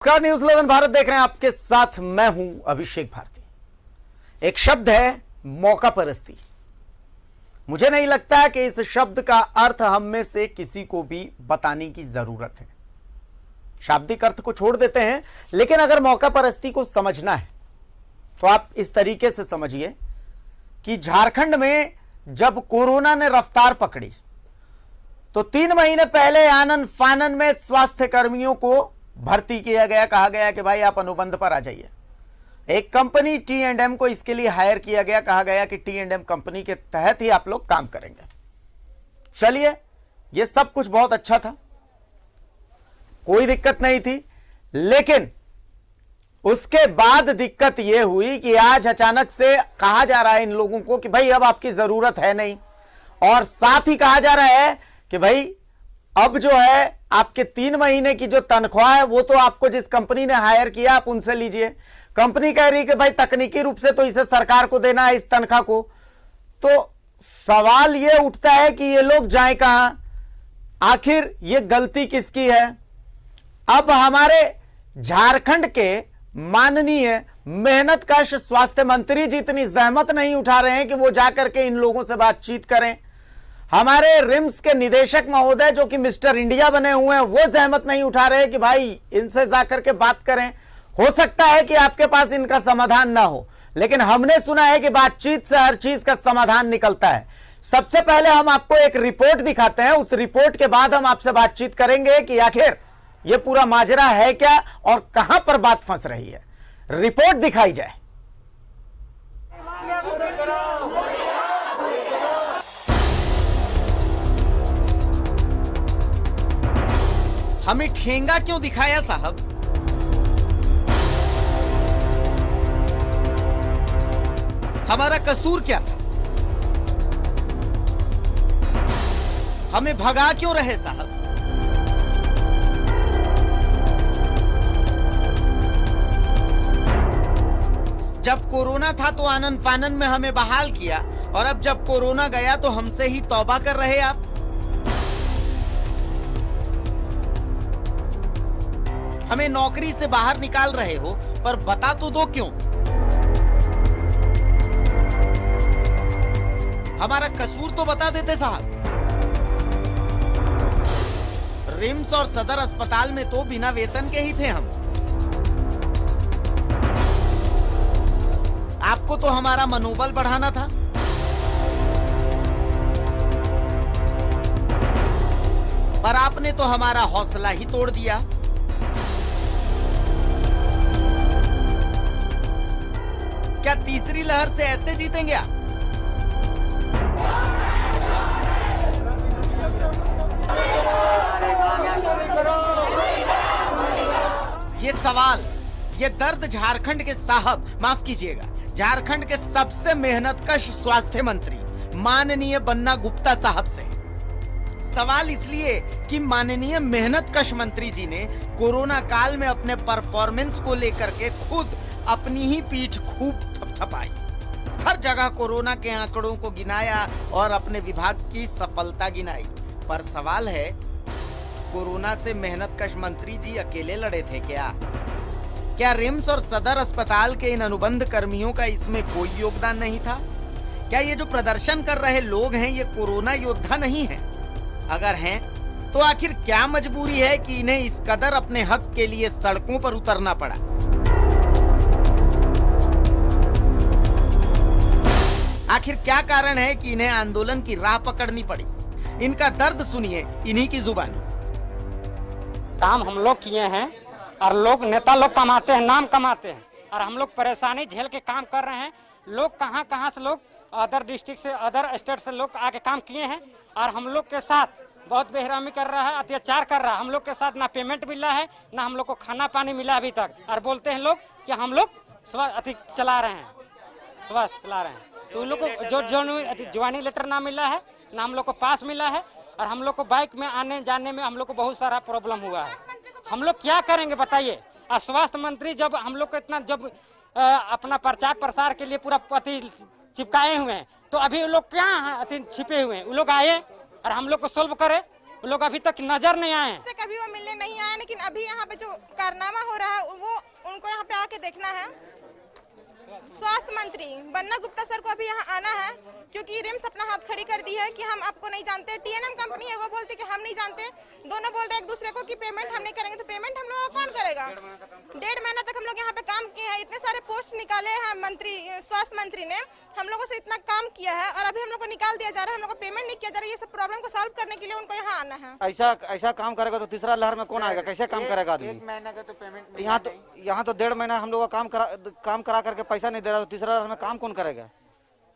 नमस्कार, न्यूज 11 भारत देख रहे हैं। आपके साथ मैं हूं अभिषेक भारती। एक शब्द है मौका परस्ती। मुझे नहीं लगता कि इस शब्द का अर्थ हम में से किसी को भी बताने की जरूरत है। शाब्दिक अर्थ को छोड़ देते हैं, लेकिन अगर मौका परस्ती को समझना है तो आप इस तरीके से समझिए कि झारखंड में जब कोरोना ने रफ्तार पकड़ी तो 3 महीने पहले आनन फानन में स्वास्थ्य कर्मियों को भर्ती किया गया। कहा गया कि भाई आप अनुबंध पर आ जाइए। एक कंपनी T&M को इसके लिए हायर किया गया। कहा गया कि T&M कंपनी के तहत ही आप लोग काम करेंगे। चलिए, यह सब कुछ बहुत अच्छा था, कोई दिक्कत नहीं थी। लेकिन उसके बाद दिक्कत यह हुई कि आज अचानक से कहा जा रहा है इन लोगों को कि भाई अब आपकी जरूरत है नहीं, और साथ ही कहा जा रहा है कि भाई अब जो है आपके 3 महीने की जो तनख्वाह है वो तो आपको जिस कंपनी ने हायर किया आप उनसे लीजिए। कंपनी कह रही कि भाई तकनीकी रूप से तो इसे सरकार को देना है इस तनख्वाह को। तो सवाल ये उठता है कि ये लोग जाएं कहां, आखिर ये गलती किसकी है। अब हमारे झारखंड के माननीय मेहनतकश स्वास्थ्य मंत्री जी इतनी जहमत नहीं उठा रहे हैं कि वो जाकर के इन लोगों से बातचीत करें। हमारे रिम्स के निदेशक महोदय जो कि मिस्टर इंडिया बने हुए हैं वो जहमत नहीं उठा रहे कि भाई इनसे जाकर के बात करें। हो सकता है कि आपके पास इनका समाधान ना हो, लेकिन हमने सुना है कि बातचीत से हर चीज का समाधान निकलता है। सबसे पहले हम आपको एक रिपोर्ट दिखाते हैं, उस रिपोर्ट के बाद हम आपसे बातचीत करेंगे कि आखिर यह पूरा माजरा है क्या और कहां पर बात फंस रही है। रिपोर्ट दिखाई जाए। हमें ठेंगा क्यों दिखाया साहब? हमारा कसूर क्या था? हमें भगा क्यों रहे साहब? जब कोरोना था तो आनन फानन में हमें बहाल किया, और अब जब कोरोना गया तो हमसे ही तौबा कर रहे आप। हमें नौकरी से बाहर निकाल रहे हो, पर बता तो दो क्यों? हमारा कसूर तो बता देते साहब। रिम्स और सदर अस्पताल में तो बिना वेतन के ही थे हम। आपको तो हमारा मनोबल बढ़ाना था। पर आपने तो हमारा हौसला ही तोड़ दिया। क्या तीसरी लहर से ऐसे जीतेंगे आप? ये सवाल, ये दर्द झारखंड के साहब, माफ कीजिएगा, झारखंड के सबसे मेहनतकश स्वास्थ्य मंत्री माननीय बन्ना गुप्ता साहब से। सवाल इसलिए कि माननीय मेहनतकश मंत्री जी ने कोरोना काल में अपने परफॉर्मेंस को लेकर के खुद अपनी ही पीठ खूब थपथपाई। हर जगह कोरोना के आंकड़ों को गिनाया और अपने विभाग की सफलता गिनाई। पर सवाल है, कोरोना से मेहनतकश मंत्री जी अकेले लड़े थे क्या? क्या रिम्स और सदर अस्पताल के इन अनुबंध कर्मियों का इसमें कोई योगदान नहीं था? क्या ये जो प्रदर्शन कर रहे लोग हैं ये कोरोना योद्धा नहीं है? अगर हैं तो आखिर क्या मजबूरी है कि इन्हें इस कदर अपने हक के लिए सड़कों पर उतरना पड़ा? आखिर क्या कारण है कि इन्हें आंदोलन की राह पकड़नी पड़ी? इनका दर्द सुनिए इन्हीं की जुबानी। काम हम लोग किए हैं और लोग, नेता लोग कमाते हैं, नाम कमाते हैं, और हम लोग परेशानी झेल के काम कर रहे हैं। लोग कहां कहां से, लोग अदर डिस्ट्रिक्ट से, अदर स्टेट से लोग आके काम किए हैं, और हम लोग के साथ बहुत बेहरामी कर रहा है, अत्याचार कर रहा है। हम लोग के साथ ना पेमेंट मिला है, ना हम लोग को खाना पानी मिला अभी तक, और बोलते हैं लोग कि हम लोग स्वास्थ्य चला रहे हैं, स्वास्थ्य चला रहे हैं। तो उन लोग को जो ज्वाइनिंग लेटर ना मिला है, ना हम लोग को पास मिला है, और हम लोग को बाइक में आने जाने में हम लोग को बहुत सारा प्रॉब्लम हुआ है। हम लोग क्या करेंगे बताइए? स्वास्थ्य मंत्री जब हम लोग को इतना जब अपना प्रचार प्रसार के लिए पूरा पति चिपकाए हुए हैं, तो अभी वो लोग क्या छिपे हुए हैं? वो लोग आए और हम लोग को सोल्व करे, वो लोग अभी तक नजर नहीं आए हैं। कभी वो मिलने नहीं आया, लेकिन अभी यहाँ पे जो कारनामा हो रहा है वो उनको यहाँ पे आके देखना है। स्वास्थ्य मंत्री बन्ना गुप्ता सर को अभी यहाँ आना है, क्योंकि रिम्स अपना हाथ खड़ी कर दी है कि हम आपको नहीं जानते। टीएनएम कंपनी है, वो बोलती कि हम नहीं जानते। दोनों बोल रहे हैं एक दूसरे को कि पेमेंट हम नहीं करेंगे, तो पेमेंट हम लोग कौन करेगा? 1.5 महीना तक हम लोग यहाँ पे काम किए हैं, इतने सारे पोस्ट निकाले हैं मंत्री, स्वास्थ्य मंत्री ने हम लोगों से इतना काम किया है, और अभी हम लोग को निकाल दिया जा रहा है, हम लोग को पेमेंट नहीं किया जा रहा है। ये सब प्रॉब्लम को सॉल्व करने के लिए उनको यहाँ आना है। ऐसा काम करेगा तो तीसरा लहर में कौन आएगा? कैसे काम करेगा आदमी? 1 महीना का तो पेमेंट यहाँ तो 1.5 महीना हम लोग का काम करा करके पैसा नहीं दे रहा, तो तीसरा लहर में काम कौन करेगा?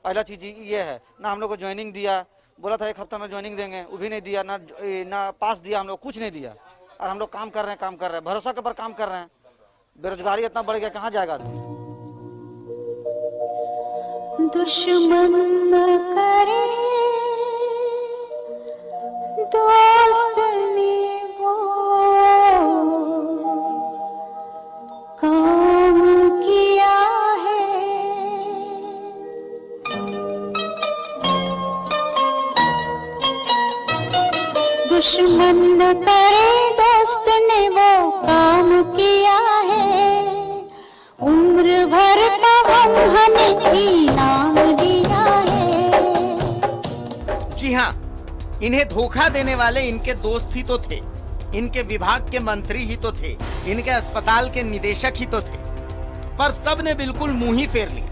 पहला चीज ये है ना, हम लोग को ज्वाइनिंग दिया, बोला था 1 हफ्ता में ज्वाइनिंग देंगे, वो भी नहीं दिया, ना पास दिया, हम लोग कुछ नहीं दिया, और हम लोग काम कर रहे हैं, भरोसा के ऊपर काम कर रहे हैं। बेरोजगारी इतना बढ़ गया, कहाँ जाएगा आदमी? दुश्मन न करे दोस्त ने वो काम किया है, दुश्मन न करे दोस्त ने वो काम किया है, उम्र भर का गम हमें इनाम दिया है। जी हाँ, इन्हें धोखा देने वाले इनके दोस्त ही तो थे, इनके विभाग के मंत्री ही तो थे, इनके अस्पताल के निदेशक ही तो थे, पर सब ने बिल्कुल मुंह ही फेर लिया।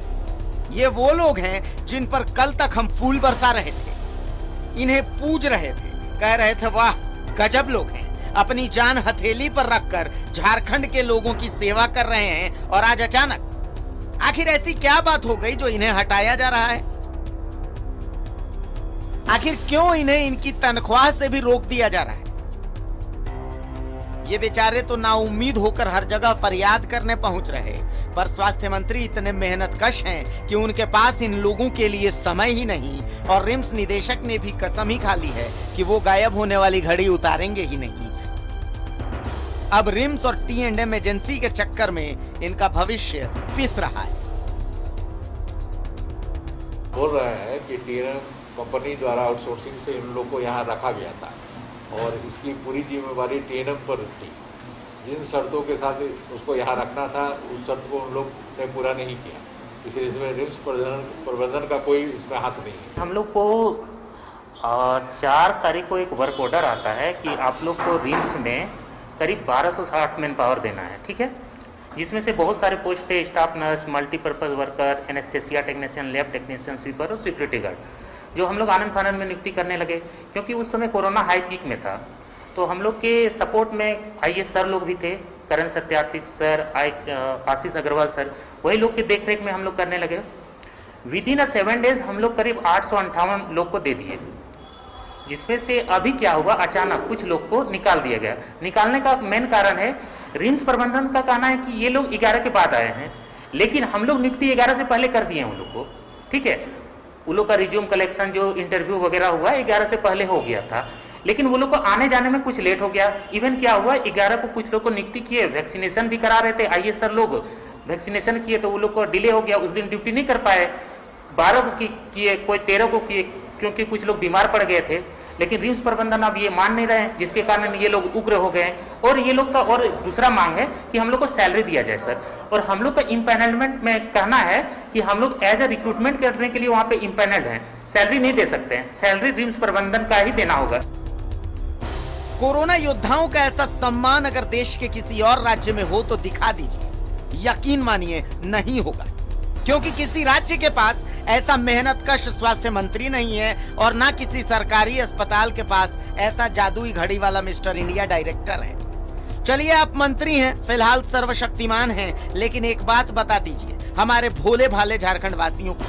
ये वो लोग हैं जिन पर कल तक हम फूल बरसा रहे थे, इन्हें पूज रहे थे, कह रहे थे वाह गजब लोग हैं, अपनी जान हथेली पर रखकर झारखंड के लोगों की सेवा कर रहे हैं, और आज अचानक आखिर ऐसी क्या बात हो गई जो इन्हें हटाया जा रहा है? आखिर क्यों इन्हें इनकी तनख्वाह से भी रोक दिया जा रहा है? ये बेचारे तो नाउम्मीद होकर हर जगह फरियाद करने पहुंच रहे, पर स्वास्थ्य मंत्री इतने मेहनतकश हैं कि उनके पास इन लोगों के लिए समय ही नहीं, और रिम्स निदेशक ने भी कसम ही खा ली है कि वो गायब होने वाली घड़ी उतारेंगे ही नहीं। अब रिम्स और टी&एम एजेंसी के चक्कर में इनका भविष्य पिस रहा है। बोल रहे हैं कि टीएनएम कंपनी द्वारा आउटसोर्सिंग से इन लोगों को यहाँ रखा गया था, और इसकी पूरी जिम्मेवारी टीएनएम पर थी। जिन शर्तों के साथ उसको यहाँ रखना था, उस शर्त को उन लोग ने पूरा नहीं किया, इसलिए इसमें रिम्स प्रबंधन का कोई इसमें हाथ नहीं है। हम लोग को 4 तारीख को एक वर्क ऑर्डर आता है कि आप लोग को रिम्स में करीब 1260 मैन पावर देना है, ठीक है, जिसमें से बहुत सारे पोस्ट थे, staff nurse, multipurpose worker, anaesthesia technician, lab technician, sweeper और सिक्योरिटी गार्ड, जो हम लोग आनंद फानंद में नियुक्ति करने लगे, क्योंकि उस समय कोरोना हाई पीक में था। तो हम लोग के सपोर्ट में आईएएस सर लोग भी थे, करण सत्यार्थी सर, आशीष अग्रवाल सर, वही लोग के देख रेख में हम लोग करने लगे। विदिन 7 डेज हम लोग करीब 858 लोग को दे दिए, जिसमें से अभी क्या हुआ, अचानक कुछ लोग को निकाल दिया गया। निकालने का मेन कारण है, रिम्स प्रबंधन का कहना है कि ये लोग 11 के बाद आए हैं, लेकिन हम लोग नियुक्ति 11 से पहले कर दिए हैं उन लोग को, ठीक है। उन लोग का रिज्यूम कलेक्शन जो इंटरव्यू वगैरह हुआ 11 से पहले हो गया था, लेकिन वो लोग को आने जाने में कुछ लेट हो गया। इवन क्या हुआ, 11 को कुछ लोग को नियुक्ति किए, वैक्सीनेशन भी करा रहे थे, आईएएस सर लोग वैक्सीनेशन किए, तो वो लोग को डिले हो गया, उस दिन ड्यूटी नहीं कर पाए। 12 को किए, कोई 13 को किए, क्योंकि कुछ लोग बीमार पड़ गए थे। लेकिन रिम्स प्रबंधन अब ये मान नहीं रहे हैं, जिसके कारण ये लोग उग्र हो गए हैं। और ये लोग का और दूसरा मांग है कि हम लोग को सैलरी दिया जाए सर, और हम लोग का इम्पैनलमेंट में कहना है कि हम लोग एज ए रिक्रूटमेंट करने के लिए वहाँ पे इम्पैनल्ड हैं, सैलरी नहीं दे सकते हैं, सैलरी रिम्स प्रबंधन का ही देना होगा। कोरोना योद्धाओं का ऐसा सम्मान अगर देश के किसी और राज्य में हो तो दिखा दीजिए, यकीन मानिए नहीं होगा, क्योंकि किसी राज्य के पास ऐसा मेहनतकश स्वास्थ्य मंत्री नहीं है, और ना किसी सरकारी अस्पताल के पास ऐसा जादुई घड़ी वाला मिस्टर इंडिया डायरेक्टर है। चलिए आप मंत्री हैं, फिलहाल सर्वशक्तिमान हैं, लेकिन एक बात बता दीजिए हमारे भोले भाले झारखंड वासियों को,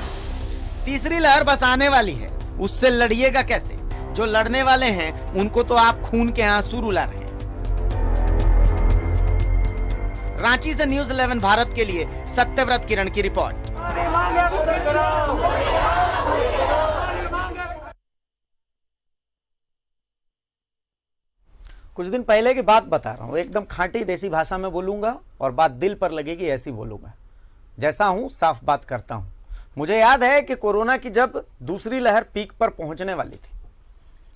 तीसरी लहर बस आने वाली है, उससे लड़िएगा कैसे? जो लड़ने वाले हैं उनको तो आप खून के आंसू रुला रहे हैं। रांची से न्यूज़ 11 भारत के लिए सत्यव्रत किरण की रिपोर्ट। कुछ दिन पहले की बात बता रहा हूं, एकदम खांटी देसी भाषा में बोलूंगा और बात दिल पर लगेगी ऐसी बोलूंगा, जैसा हूं साफ बात करता हूं। मुझे याद है कि कोरोना की जब दूसरी लहर पीक पर पहुंचने वाली थी,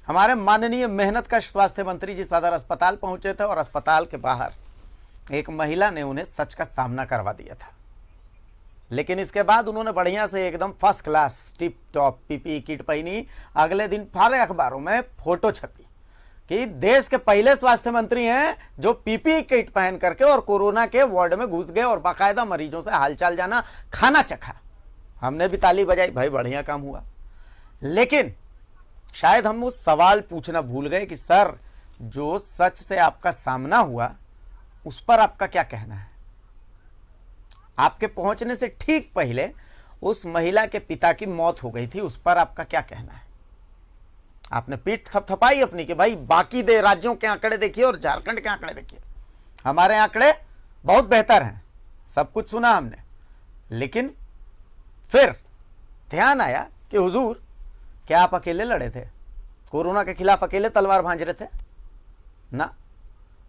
हमारे माननीय मेहनत का स्वास्थ्य मंत्री जी सदर अस्पताल पहुंचे थे और अस्पताल के बाहर एक महिला ने उन्हें सच का सामना करवा दिया था। लेकिन इसके बाद उन्होंने बढ़िया से एकदम first class tip top PPE kit पहनी। अगले दिन सारे अखबारों में फोटो छपी कि देश के पहले स्वास्थ्य मंत्री हैं जो पीपीई किट पहन करके और कोरोना के वार्ड में घुस गए और बाकायदा मरीजों से हालचाल जाना, खाना चखा। हमने भी ताली बजाई, भाई बढ़िया काम हुआ। लेकिन शायद हम वो सवाल पूछना भूल गए कि सर, जो सच से आपका सामना हुआ उस पर आपका क्या कहना है? आपके पहुंचने से ठीक पहले उस महिला के पिता की मौत हो गई थी, उस पर आपका क्या कहना है? आपने पीठ थपथपाई अपनी कि भाई बाकी राज्यों के आंकड़े देखिए और झारखंड के आंकड़े देखिए, हमारे आंकड़े बहुत बेहतर हैं। सब कुछ सुना हमने, लेकिन फिर ध्यान आया कि हुजूर, क्या आप अकेले लड़े थे? कोरोना के खिलाफ अकेले तलवार भांज रहे थे? ना,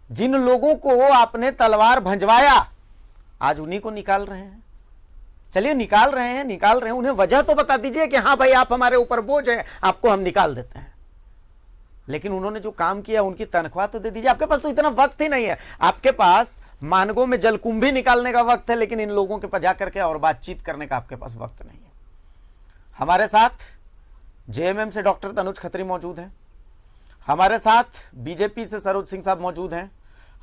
जिन लोगों को आपने तलवार भंजवाया आज उन्हीं को निकाल रहे हैं। चलिए निकाल रहे हैं, उन्हें वजह तो बता दीजिए कि हाँ भाई आप हमारे ऊपर बोझ है, आपको हम निकाल देते हैं। लेकिन उन्होंने जो काम किया उनकी तनख्वाह तो दे दीजिए। आपके पास तो इतना वक्त ही नहीं है। आपके पास मानगो में जलकुंभी निकालने का वक्त है, लेकिन इन लोगों के पास जाकर के और बातचीत करने का आपके पास वक्त नहीं है। हमारे साथ जेएमएम से डॉक्टर तनुज खत्री मौजूद हैं, हमारे साथ बीजेपी से सरोज सिंह साहब मौजूद हैं,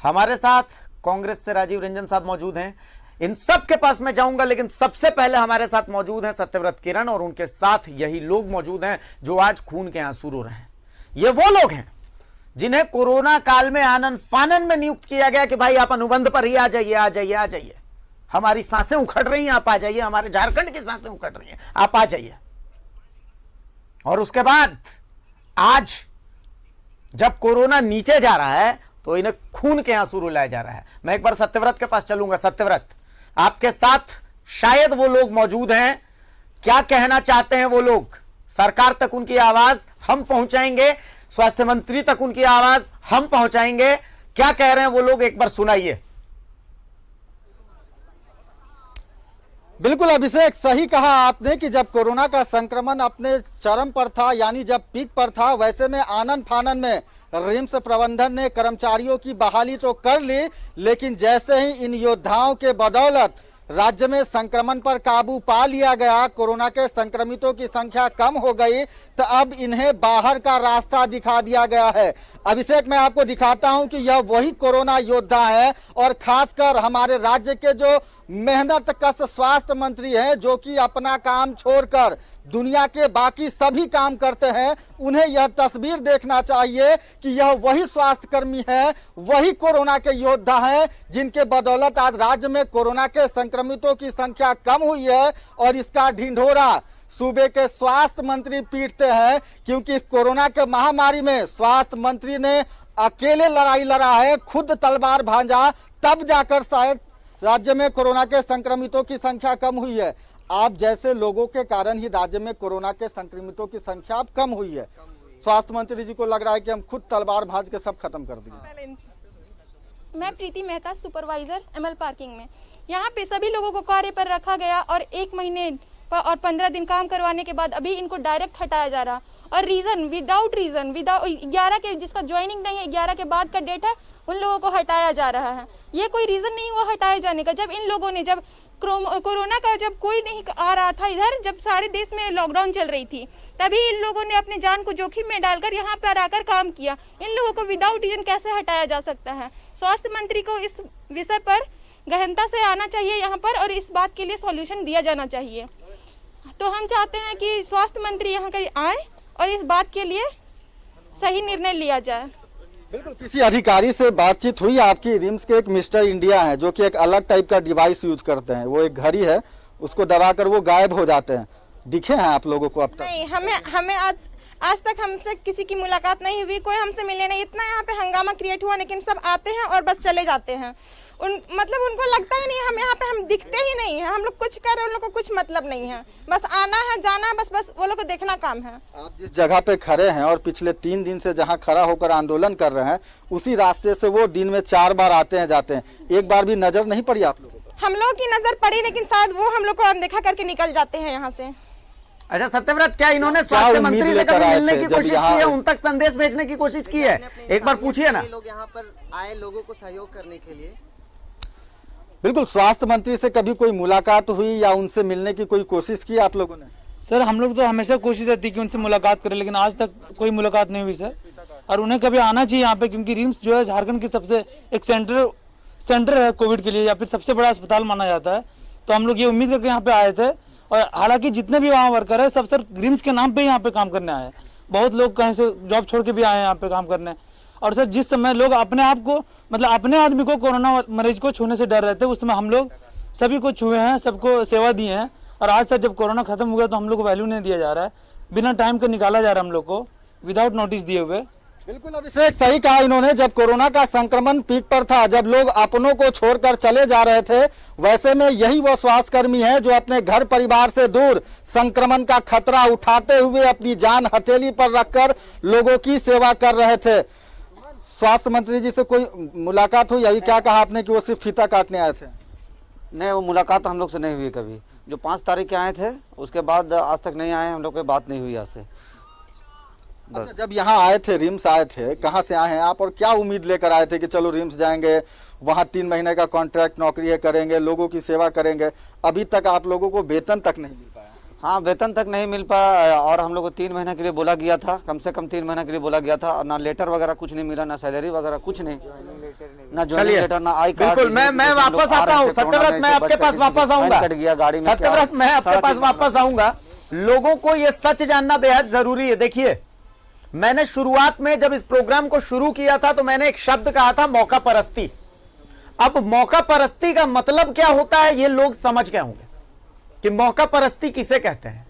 हमारे साथ कांग्रेस से राजीव रंजन साहब मौजूद हैं। इन सब के पास मैं जाऊंगा, लेकिन सबसे पहले हमारे साथ मौजूद हैं सत्यव्रत किरण, और उनके साथ यही लोग मौजूद हैं जो आज खून के आंसू रो रहे हैं। ये वो लोग हैं जिन्हें कोरोना काल में आनन फानन में नियुक्त किया गया कि भाई आप अनुबंध पर ही आ जाइए, आ जाइए, आ जाइए, हमारी सांसें उखड़ रही हैं, आप आ जाइए, हमारे झारखंड की सांसें उखड़ रही हैं, आप आ जाइए। और उसके बाद आज जब कोरोना नीचे जा रहा है तो इन्हें खून के आंसू रुलाया जा रहा है। मैं एक बार सत्यव्रत के पास चलूंगा। सत्यव्रत, आपके साथ शायद वो लोग मौजूद हैं, क्या कहना चाहते हैं वो लोग? सरकार तक उनकी आवाज हम पहुंचाएंगे, स्वास्थ्य मंत्री तक उनकी आवाज हम पहुंचाएंगे। क्या कह रहे हैं वो लोग, एक बार सुनाइए। बिल्कुल अभिषेक, सही कहा आपने कि जब कोरोना का संक्रमण अपने चरम पर था, यानी जब पीक पर था, वैसे में आनन फानन में रिम्स प्रबंधन ने कर्मचारियों की बहाली तो कर ली, लेकिन जैसे ही इन योद्धाओं के बदौलत राज्य में संक्रमण पर काबू पा लिया गया, कोरोना के संक्रमितों की संख्या कम हो गई, तो अब इन्हें बाहर का रास्ता दिखा दिया गया है। अभिषेक, मैं आपको दिखाता हूं कि यह वही कोरोना योद्धा है, और खासकर हमारे राज्य के जो मेहनत कश स्वास्थ्य मंत्री हैं, जो कि अपना काम छोड़कर दुनिया के बाकी सभी काम करते हैं, उन्हें यह तस्वीर देखना चाहिए कि यह वही स्वास्थ्य कर्मी है, वही कोरोना के योद्धा हैं, जिनके बदौलत आज राज्य में कोरोना के संक्रमितों की संख्या कम हुई है। और इसका ढिंढोरा सूबे के स्वास्थ्य मंत्री पीटते हैं, क्योंकि इस कोरोना के महामारी में स्वास्थ्य मंत्री ने अकेले लड़ाई लड़ा है, खुद तलवार भांजा, तब जाकर शायद राज्य में कोरोना के संक्रमितों की संख्या कम हुई है। आप जैसे लोगों के कारण ही राज्य में कोरोना के संक्रमितों की संख्या अब कम हुई है। स्वास्थ्य मंत्री जी को लग रहा है कि हम खुद तलवार भांज के सब खत्म कर दिए। मैं प्रीति मेहता, सुपरवाइजर एमएल पार्किंग में। यहाँ पे सभी लोगों को कार्य पर रखा गया और 1 महीने और 15 दिन काम करवाने के बाद अभी इनको डायरेक्ट हटाया जा रहा, और विदाउट रीजन 11 के जिसका ज्वाइनिंग नहीं है, 11 के बाद का डेट है, उन लोगों को हटाया जा रहा है। ये कोई रीजन नहीं हुआ हटाए जाने का। जब इन लोगों ने, जब कोरोना का जब कोई नहीं आ रहा था इधर, जब सारे देश में लॉकडाउन चल रही थी, तभी इन लोगों ने अपनी जान को जोखिम में डालकर यहाँ पर आकर काम किया। इन लोगों को विदाउट रीजन कैसे हटाया जा सकता है? स्वास्थ्य मंत्री को इस विषय पर गहनता से आना चाहिए यहाँ पर, और इस बात के लिए सॉल्यूशन दिया जाना चाहिए। तो हम चाहते हैं कि स्वास्थ्य मंत्री यहाँ कहीं आए और इस बात के लिए सही निर्णय लिया जाए। बिल्कुल, किसी अधिकारी से बातचीत हुई आपकी? रिम्स के एक मिस्टर इंडिया हैं जो कि एक अलग टाइप का डिवाइस यूज करते हैं, वो एक घड़ी है, उसको दबाकर वो गायब हो जाते हैं, दिखे हैं आप लोगों को अब तक? नहीं, हमें आज तक हमसे किसी की मुलाकात नहीं हुई, कोई हमसे मिले नहीं। इतना यहाँ पे हंगामा क्रिएट हुआ, लेकिन सब आते हैं और बस चले जाते हैं। मतलब उनको लगता ही नहीं हम यहाँ पे, हम दिखते ही नहीं है, हम लोग कुछ कर रहे हैं, उन लोग को कुछ मतलब नहीं है, बस आना है जाना है, बस वो लोग को देखना काम है। आप जिस जगह पे खड़े हैं और पिछले 3 दिन से जहाँ खड़ा होकर आंदोलन कर रहे हैं, उसी रास्ते से वो दिन में 4 बार आते हैं जाते हैं, एक बार भी नजर नहीं पड़ी आप लोगों को? हम लोग की नजर पड़ी, लेकिन शायद वो हम लोग को अनदेखा करके निकल जाते हैं यहाँ से। अच्छा सत्यव्रत, क्या इन्होंने क्या स्वास्थ्य उम्मीद मंत्री से लेकर कभी आए मिलने थे की जब कोशिश यहाँ- की है, उन तक संदेश भेजने की कोशिश की है? एक बार पूछिए ना। लोग यहाँ पर आए लोगों को सहयोग करने के लिए। बिल्कुल, स्वास्थ्य मंत्री से कभी कोई मुलाकात हुई या उनसे मिलने की कोई कोशिश की आप लोगों ने? सर हम लोग तो हमेशा कोशिश रहती है कि उनसे मुलाकात करें, लेकिन आज तक कोई मुलाकात नहीं हुई सर। और उन्हें कभी आना चाहिए यहाँ पे, क्योंकि रिम्स जो है झारखंड की सबसे एक सेंटर है कोविड के लिए, या फिर सबसे बड़ा अस्पताल माना जाता है। तो हम लोग ये उम्मीद करके यहाँ पे आए थे, और हालांकि जितने भी वहाँ वर्कर है सब सर रिम्स के नाम पे यहाँ पे काम करने आए हैं। बहुत लोग कहीं से जॉब छोड़ के भी आए हैं यहाँ पे काम करने। और सर जिस समय लोग अपने आप को, मतलब अपने आदमी को कोरोना मरीज को छूने से डर रहे थे, उस समय हम लोग सभी को छुए हैं, सबको सेवा दिए हैं। और आज सर जब कोरोना खत्म हो गया तो हम लोग को वैल्यू नहीं दिया जा रहा है, बिना टाइम के निकाला जा रहा है हम लोग को, विदाउट नोटिस दिए हुए। बिल्कुल अभिषेक, सही कहा इन्होंने। जब कोरोना का संक्रमण पीक पर था, जब लोग अपनों को छोड़कर चले जा रहे थे, वैसे में यही वो स्वास्थ्यकर्मी हैं जो अपने घर परिवार से दूर संक्रमण का खतरा उठाते हुए अपनी जान हथेली पर रखकर लोगों की सेवा कर रहे थे। स्वास्थ्य मंत्री जी से कोई मुलाकात हुई? अभी क्या कहा आपने कि वो सिर्फ फीता काटने आए थे? नहीं, वो मुलाकात हम लोग से नहीं हुई कभी। जो 5 तारीख के आए थे उसके बाद आज तक नहीं आए, हम लोग कोई बात नहीं हुई यहाँ से। अच्छा, जब यहाँ आए थे, रिम्स आए थे, कहाँ से आए हैं आप और क्या उम्मीद लेकर आए थे कि चलो रिम्स जाएंगे, वहाँ 3 महीने का कॉन्ट्रैक्ट नौकरी है, करेंगे, लोगों की सेवा करेंगे? अभी तक आप लोगों को वेतन तक नहीं मिल पाया। हाँ, वेतन तक नहीं मिल पाया, और हम लोग को 3 महीने के लिए बोला गया था, कम से कम 3 महीने के लिए बोला गया था, और ना लेटर वगैरह कुछ नहीं मिला, ना सैलरी वगैरह कुछ नहीं, ना ज्वाइनिंग लेटर, ना आई कार्ड। बिल्कुल, मैं वापस आता हूँ सत्यव्रत, मैं आपके पास वापस आऊंगा। सत्यव्रत, मैं आपके पास वापस आऊंगा। लोगों को ये सच जानना बेहद जरूरी है। देखिए, मैंने शुरुआत में जब इस प्रोग्राम को शुरू किया था तो मैंने एक शब्द कहा था, मौका परस्ती। अब मौका परस्ती का मतलब क्या होता है ये लोग समझ गए होंगे कि मौका परस्ती किसे कहते हैं।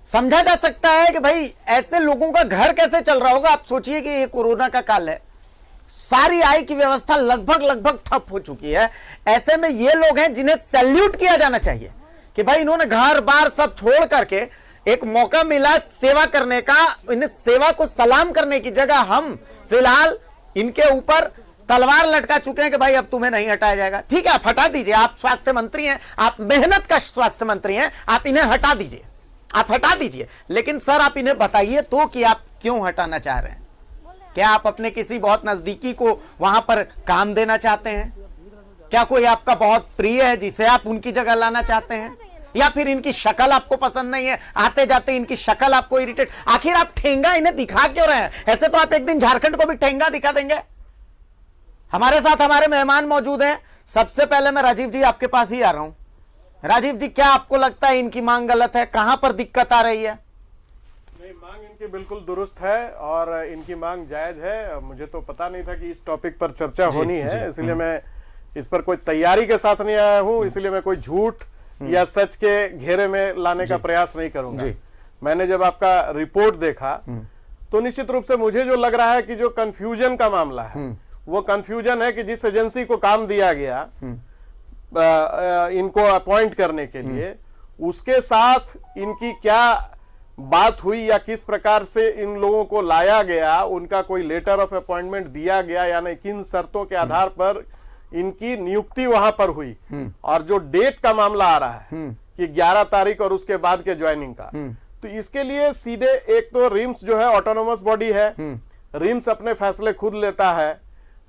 समझा जा सकता है कि भाई ऐसे लोगों का घर कैसे चल रहा होगा। आप सोचिए कि ये कोरोना का काल है, सारी आय की व्यवस्था लगभग ठप हो चुकी है। ऐसे में ये लोग हैं जिन्हें सैल्यूट किया जाना चाहिए कि भाई इन्होंने घर बार सब छोड़ करके एक मौका मिला सेवा करने का। इन्हें सेवा को सलाम करने की जगह हम फिलहाल इनके ऊपर तलवार लटका चुके हैं कि भाई अब तुम्हें नहीं हटाया जाएगा। ठीक है, आप हटा दीजिए, आप स्वास्थ्य मंत्री हैं, आप मेहनत का स्वास्थ्य मंत्री हैं, आप इन्हें हटा दीजिए, आप हटा दीजिए। लेकिन सर आप इन्हें बताइए तो कि आप क्यों हटाना चाह रहे हैं। क्या आप अपने किसी बहुत नजदीकी को वहां पर काम देना चाहते हैं? क्या कोई आपका बहुत प्रिय है जिसे आप उनकी जगह लाना चाहते हैं? या फिर इनकी शक्ल आपको पसंद नहीं है, आते जाते इनकी शक्ल आपको इरिटेट? आखिर आप ठेंगा इन्हें दिखा क्यों रहे हैं? ऐसे तो आप एक दिन झारखंड को भी ठेंगा दिखा देंगे। हमारे साथ हमारे मेहमान मौजूद हैं। सबसे पहले मैं राजीव जी आपके पास ही आ रहा हूं। राजीव जी, क्या आपको लगता है इनकी मांग गलत है? कहां पर दिक्कत आ रही है? नहीं, मांग इनकी बिल्कुल दुरुस्त है और इनकी मांग जायज है। मुझे तो पता नहीं था कि इस टॉपिक पर चर्चा होनी है, इसलिए मैं इस पर कोई तैयारी के साथ नहीं आया हूं। इसलिए मैं कोई झूठ या सच के घेरे में लाने का प्रयास नहीं करूंगा। मैंने जब आपका रिपोर्ट देखा तो निश्चित रूप से मुझे जो लग रहा है कि जो कंफ्यूजन का मामला है वो कंफ्यूजन है कि जिस एजेंसी को काम दिया गया इनको अपॉइंट करने के लिए, उसके साथ इनकी क्या बात हुई या किस प्रकार से इन लोगों को लाया गया, उनका कोई लेटर ऑफ अपॉइंटमेंट दिया गया या नहीं, किन शर्तों के आधार पर इनकी नियुक्ति वहां पर हुई, और जो डेट का मामला आ रहा है कि 11 तारीख और उसके बाद के ज्वाइनिंग का, तो इसके लिए सीधे एक तो रिम्स जो है ऑटोनोमस बॉडी है, रिम्स अपने फैसले खुद लेता है।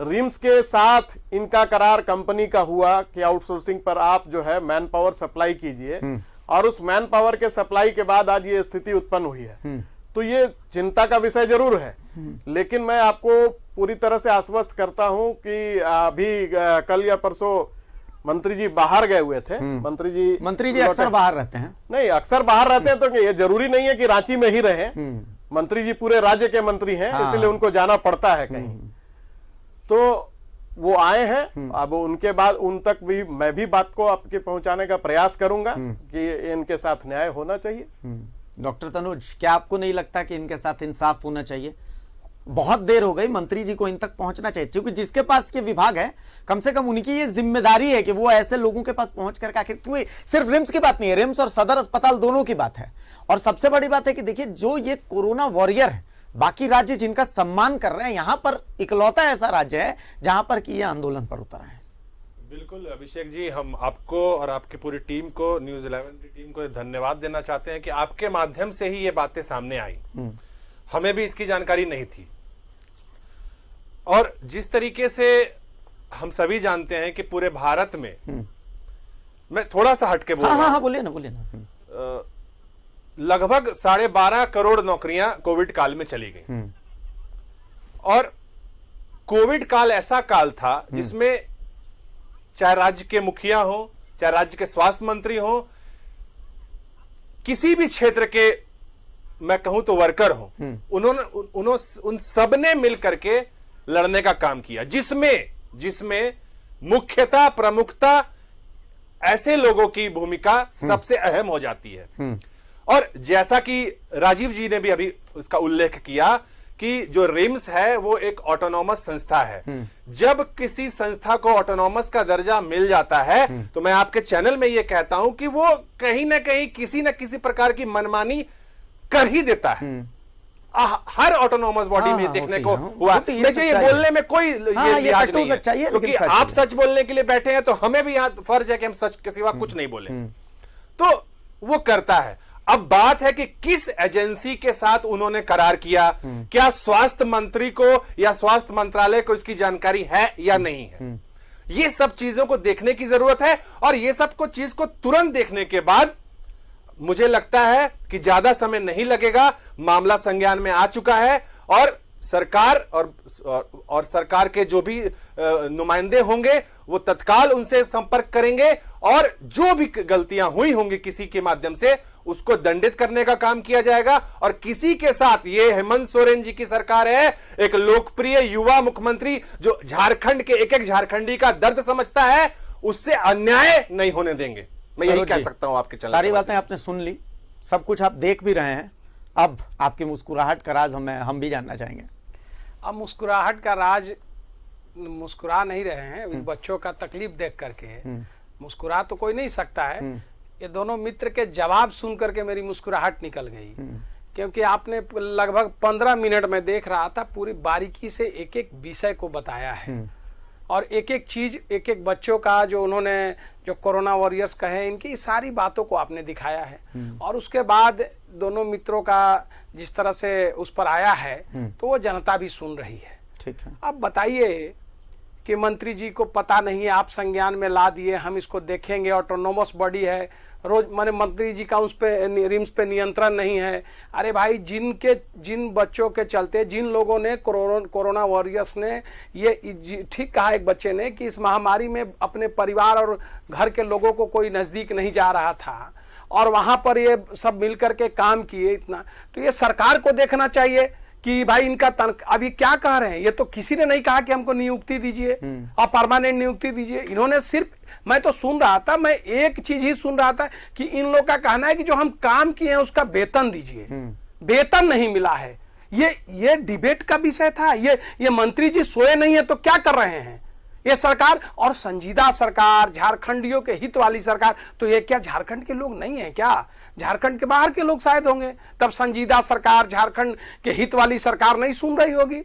रिम्स के साथ इनका करार कंपनी का हुआ कि आउटसोर्सिंग पर आप जो है मैन पावर सप्लाई कीजिए, और उस मैन पावर के सप्लाई के बाद आज ये स्थिति उत्पन्न हुई है। तो ये चिंता का विषय जरूर है, लेकिन मैं आपको पूरी तरह से आश्वस्त करता हूं कि अभी कल या परसों मंत्री जी बाहर गए हुए थे। मंत्री जी अक्सर बाहर रहते हैं। नहीं, अक्सर बाहर रहते हैं तो ये जरूरी नहीं है कि रांची में ही रहे। मंत्री जी पूरे राज्य के मंत्री हैं, इसलिए उनको जाना पड़ता है कहीं। तो वो आए हैं, अब उनके बाद उन तक भी मैं भी बात को आपके पहुंचाने का प्रयास करूंगा कि इनके साथ न्याय होना चाहिए। डॉक्टर तनुज, क्या आपको नहीं लगता कि इनके साथ इंसाफ होना चाहिए? बहुत देर हो गई, मंत्री जी को इन तक पहुंचना चाहिए, क्योंकि जिसके पास ये विभाग है कम से कम उनकी ये जिम्मेदारी है कि वो ऐसे लोगों के पास पहुंच करके, आखिर क्योंकि सिर्फ रिम्स की बात नहीं है, रिम्स और सदर अस्पताल दोनों की बात है। और सबसे बड़ी बात है कि देखिए, जो ये कोरोना वॉरियर है, बाकी राज्य जिनका सम्मान कर रहे हैं, यहां पर इकलौता ऐसा राज्य है जहां पर कि ये आंदोलन पर उतर है। बिल्कुल अभिषेक जी, हम आपको और आपकी पूरी टीम को, न्यूज़ 11 की टीम को धन्यवाद देना चाहते हैं कि आपके माध्यम से ही ये बातें सामने आई। हमें भी इसकी जानकारी नहीं थी, और जिस तरीके से हम सभी जानते हैं कि पूरे भारत में, मैं थोड़ा सा हटके बोल रहा हूं, बोलिए ना। लगभग 12.5 करोड़ नौकरियां कोविड काल में चली गई, और कोविड काल ऐसा काल था जिसमें चाहे राज्य के मुखिया हो, चाहे राज्य के स्वास्थ्य मंत्री हो, किसी भी क्षेत्र के मैं कहूं तो वर्कर हो, उन्होंने उन सब ने मिलकर के लड़ने का काम किया, जिसमें मुख्यतः प्रमुखता ऐसे लोगों की भूमिका सबसे अहम हो जाती है। और जैसा कि राजीव जी ने भी अभी उसका उल्लेख किया कि जो रिम्स है वो एक ऑटोनॉमस संस्था है। जब किसी संस्था को ऑटोनॉमस का दर्जा मिल जाता है तो मैं आपके चैनल में ये कहता हूं कि वो कहीं ना कहीं किसी न किसी प्रकार की मनमानी कर ही देता है। हर ऑटोनॉमस बॉडी में देखने को हुआ। देखिए, ये बोलने में कोई लिहाज नहीं है, क्योंकि आप सच बोलने के लिए बैठे हैं तो हमें भी यहाँ फर्ज है कि हम सच के सिवा कुछ नहीं बोले। तो वो करता है। अब बात है कि किस एजेंसी के साथ उन्होंने करार किया, क्या स्वास्थ्य मंत्री को या स्वास्थ्य मंत्रालय को इसकी जानकारी है या नहीं है, ये सब चीजों को देखने की जरूरत है। और ये सब को चीज को तुरंत देखने के बाद मुझे लगता है कि ज्यादा समय नहीं लगेगा, मामला संज्ञान में आ चुका है, और सरकार और सरकार के जो भी नुमाइंदे होंगे वो तत्काल उनसे संपर्क करेंगे, और जो भी गलतियां हुई होंगी किसी के माध्यम से उसको दंडित करने का काम किया जाएगा। और किसी के साथ, ये हेमंत सोरेन जी की सरकार है, एक लोकप्रिय युवा मुख्यमंत्री जो झारखंड के एक एक झारखंडी का दर्द समझता है, उससे अन्याय नहीं होने देंगे। मैं यही कह सकता हूं आपके चैनल। सारी बातें आपने सुन ली, सब कुछ आप देख भी रहे हैं। अब आपकी मुस्कुराहट का राज हम भी जानना चाहेंगे। अब मुस्कुराहट का राज, मुस्कुरा नहीं रहे हैं, बच्चों का तकलीफ देख करके मुस्कुरा तो कोई नहीं सकता है। ये दोनों मित्र के जवाब सुन करके मेरी मुस्कुराहट निकल गई, क्योंकि आपने लगभग 15 मिनट में देख रहा था, पूरी बारीकी से एक एक विषय को बताया है, और एक एक चीज, एक एक बच्चों का जो उन्होंने, जो कोरोना वॉरियर्स कहे, इनकी सारी बातों को आपने दिखाया है। और उसके बाद दोनों मित्रों का जिस तरह से उस पर आया है, तो वो जनता भी सुन रही है। ठीक है, अब बताइए कि मंत्री जी को पता नहीं है, आप संज्ञान में ला दिए, हम इसको देखेंगे, ऑटोनोमस बॉडी है, रोज माने मंत्री जी का उस पे, रिम्स पे नियंत्रण नहीं है। अरे भाई, जिन बच्चों के चलते, जिन लोगों ने कोरोना वॉरियर्स ने ये ठीक कहा एक बच्चे ने कि इस महामारी में अपने परिवार और घर के लोगों को कोई नजदीक नहीं जा रहा था, और वहां पर ये सब मिलकर के काम किए इतना, तो ये सरकार को देखना चाहिए कि भाई इनका अभी क्या कह रहे हैं। ये तो किसी ने नहीं कहा कि हमको नियुक्ति दीजिए और परमानेंट नियुक्ति दीजिए। इन्होंने सिर्फ, मैं तो सुन रहा था, मैं एक चीज ही सुन रहा था कि इन लोग का कहना है कि जो हम काम किए हैं उसका वेतन दीजिए। वेतन नहीं मिला है। ये डिबेट का विषय था। ये मंत्री जी सोए नहीं है तो क्या कर रहे हैं ये सरकार, और संजीदा सरकार, झारखंडियों के हित वाली सरकार। तो ये क्या झारखंड के लोग नहीं है क्या? झारखंड के बाहर के लोग शायद होंगे, तब संजीदा सरकार, झारखंड के हित वाली सरकार नहीं सुन रही होगी।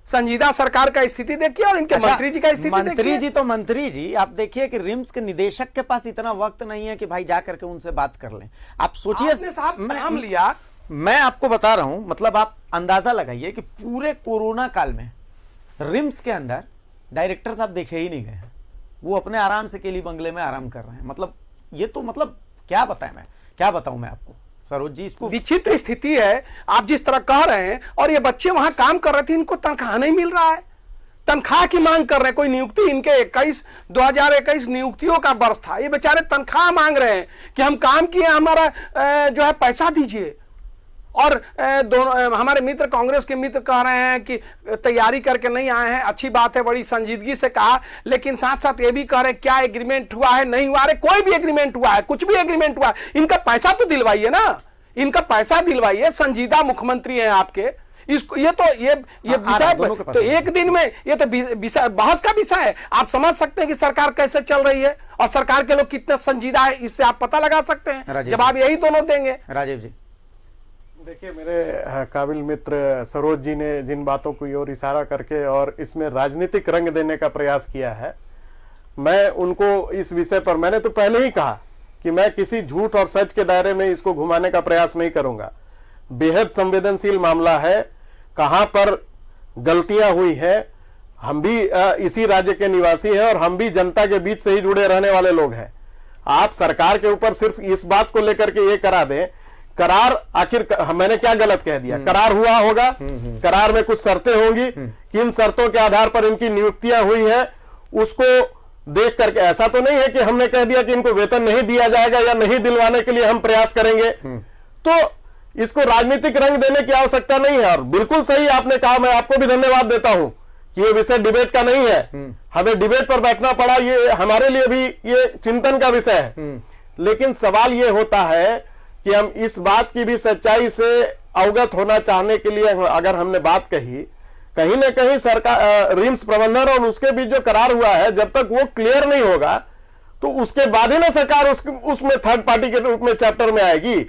संजीदा सरकार का स्थिति देखिए और इनके मंत्री जी का स्थिति देखिए। मंत्री जी तो मंत्री जी, आप देखिए कि रिम्स के निदेशक के पास इतना वक्त नहीं है कि भाई जाकर के उनसे बात कर लें। आप सोचिए, नाम लिया, मैं आपको बता रहा हूं, मतलब आप अंदाजा लगाइए कि पूरे कोरोना काल में रिम्स के अंदर डायरेक्टर साहब देखे ही नहीं गए हैं। वो अपने आराम से केली बंगले में आराम कर रहे हैं। मतलब ये तो, मतलब क्या बताऊं मैं आपको सरोज जी, इसको विचित्र स्थिति है। आप जिस तरह कह रहे हैं, और ये बच्चे वहां काम कर रहे थे, इनको तनख्वाह नहीं मिल रहा है, तनख्वाह की मांग कर रहे हैं। कोई नियुक्ति, इनके 2021 नियुक्तियों का वर्ष था, ये बेचारे तनख्वाह मांग रहे हैं कि हम काम किए, हमारा जो है पैसा दीजिए। और दोनों हमारे मित्र, कांग्रेस के मित्र कह रहे हैं कि तैयारी करके नहीं आए हैं। अच्छी बात है, बड़ी संजीदगी से कहा, लेकिन साथ साथ ये भी कह रहे हैं क्या एग्रीमेंट हुआ है, नहीं हुआ है। कोई भी एग्रीमेंट हुआ है, कुछ भी एग्रीमेंट हुआ है, इनका पैसा तो दिलवाइए ना, इनका पैसा दिलवाइए। संजीदा मुख्यमंत्री हैं आपके, इसको ये विषय तो एक दिन में ये तो बहस का विषय है। आप समझ सकते हैं कि सरकार कैसे चल रही है और सरकार के लोग कितने संजीदा है, इससे आप पता लगा सकते हैं। जवाब यही दोनों देंगे। राजीव जी, देखिए, मेरे काबिल मित्र सरोज जी ने जिन बातों की ओर इशारा करके और इसमें राजनीतिक रंग देने का प्रयास किया है, मैं उनको इस विषय पर, मैंने तो पहले ही कहा कि मैं किसी झूठ और सच के दायरे में इसको घुमाने का प्रयास नहीं करूंगा। बेहद संवेदनशील मामला है, कहां पर गलतियां हुई है। हम भी इसी राज्य के निवासी हैं और हम भी जनता के बीच से ही जुड़े रहने वाले लोग हैं। आप सरकार के ऊपर सिर्फ इस बात को लेकर के ये करा दें, करार आखिर मैंने क्या गलत कह दिया? करार हुआ होगा, करार में कुछ शर्तें होंगी, किन शर्तों के आधार पर इनकी नियुक्तियां हुई है उसको देख करके, ऐसा तो नहीं है कि हमने कह दिया कि इनको वेतन नहीं दिया जाएगा या नहीं दिलवाने के लिए हम प्रयास करेंगे। तो इसको राजनीतिक रंग देने की आवश्यकता नहीं है। और बिल्कुल सही आपने कहा, मैं आपको भी धन्यवाद देता हूं कि ये विषय डिबेट का नहीं है, हमें डिबेट पर बैठना पड़ा, ये हमारे लिए भी ये चिंतन का विषय है। लेकिन सवाल ये होता है कि हम इस बात की भी सच्चाई से अवगत होना चाहने के लिए अगर हमने बात कही, कहीं ना कहीं सरकार, रिम्स प्रबंधन और उसके बीच जो करार हुआ है, जब तक वो क्लियर नहीं होगा तो उसके बाद ही ना सरकार उसमें थर्ड पार्टी के रूप में चैप्टर में आएगी।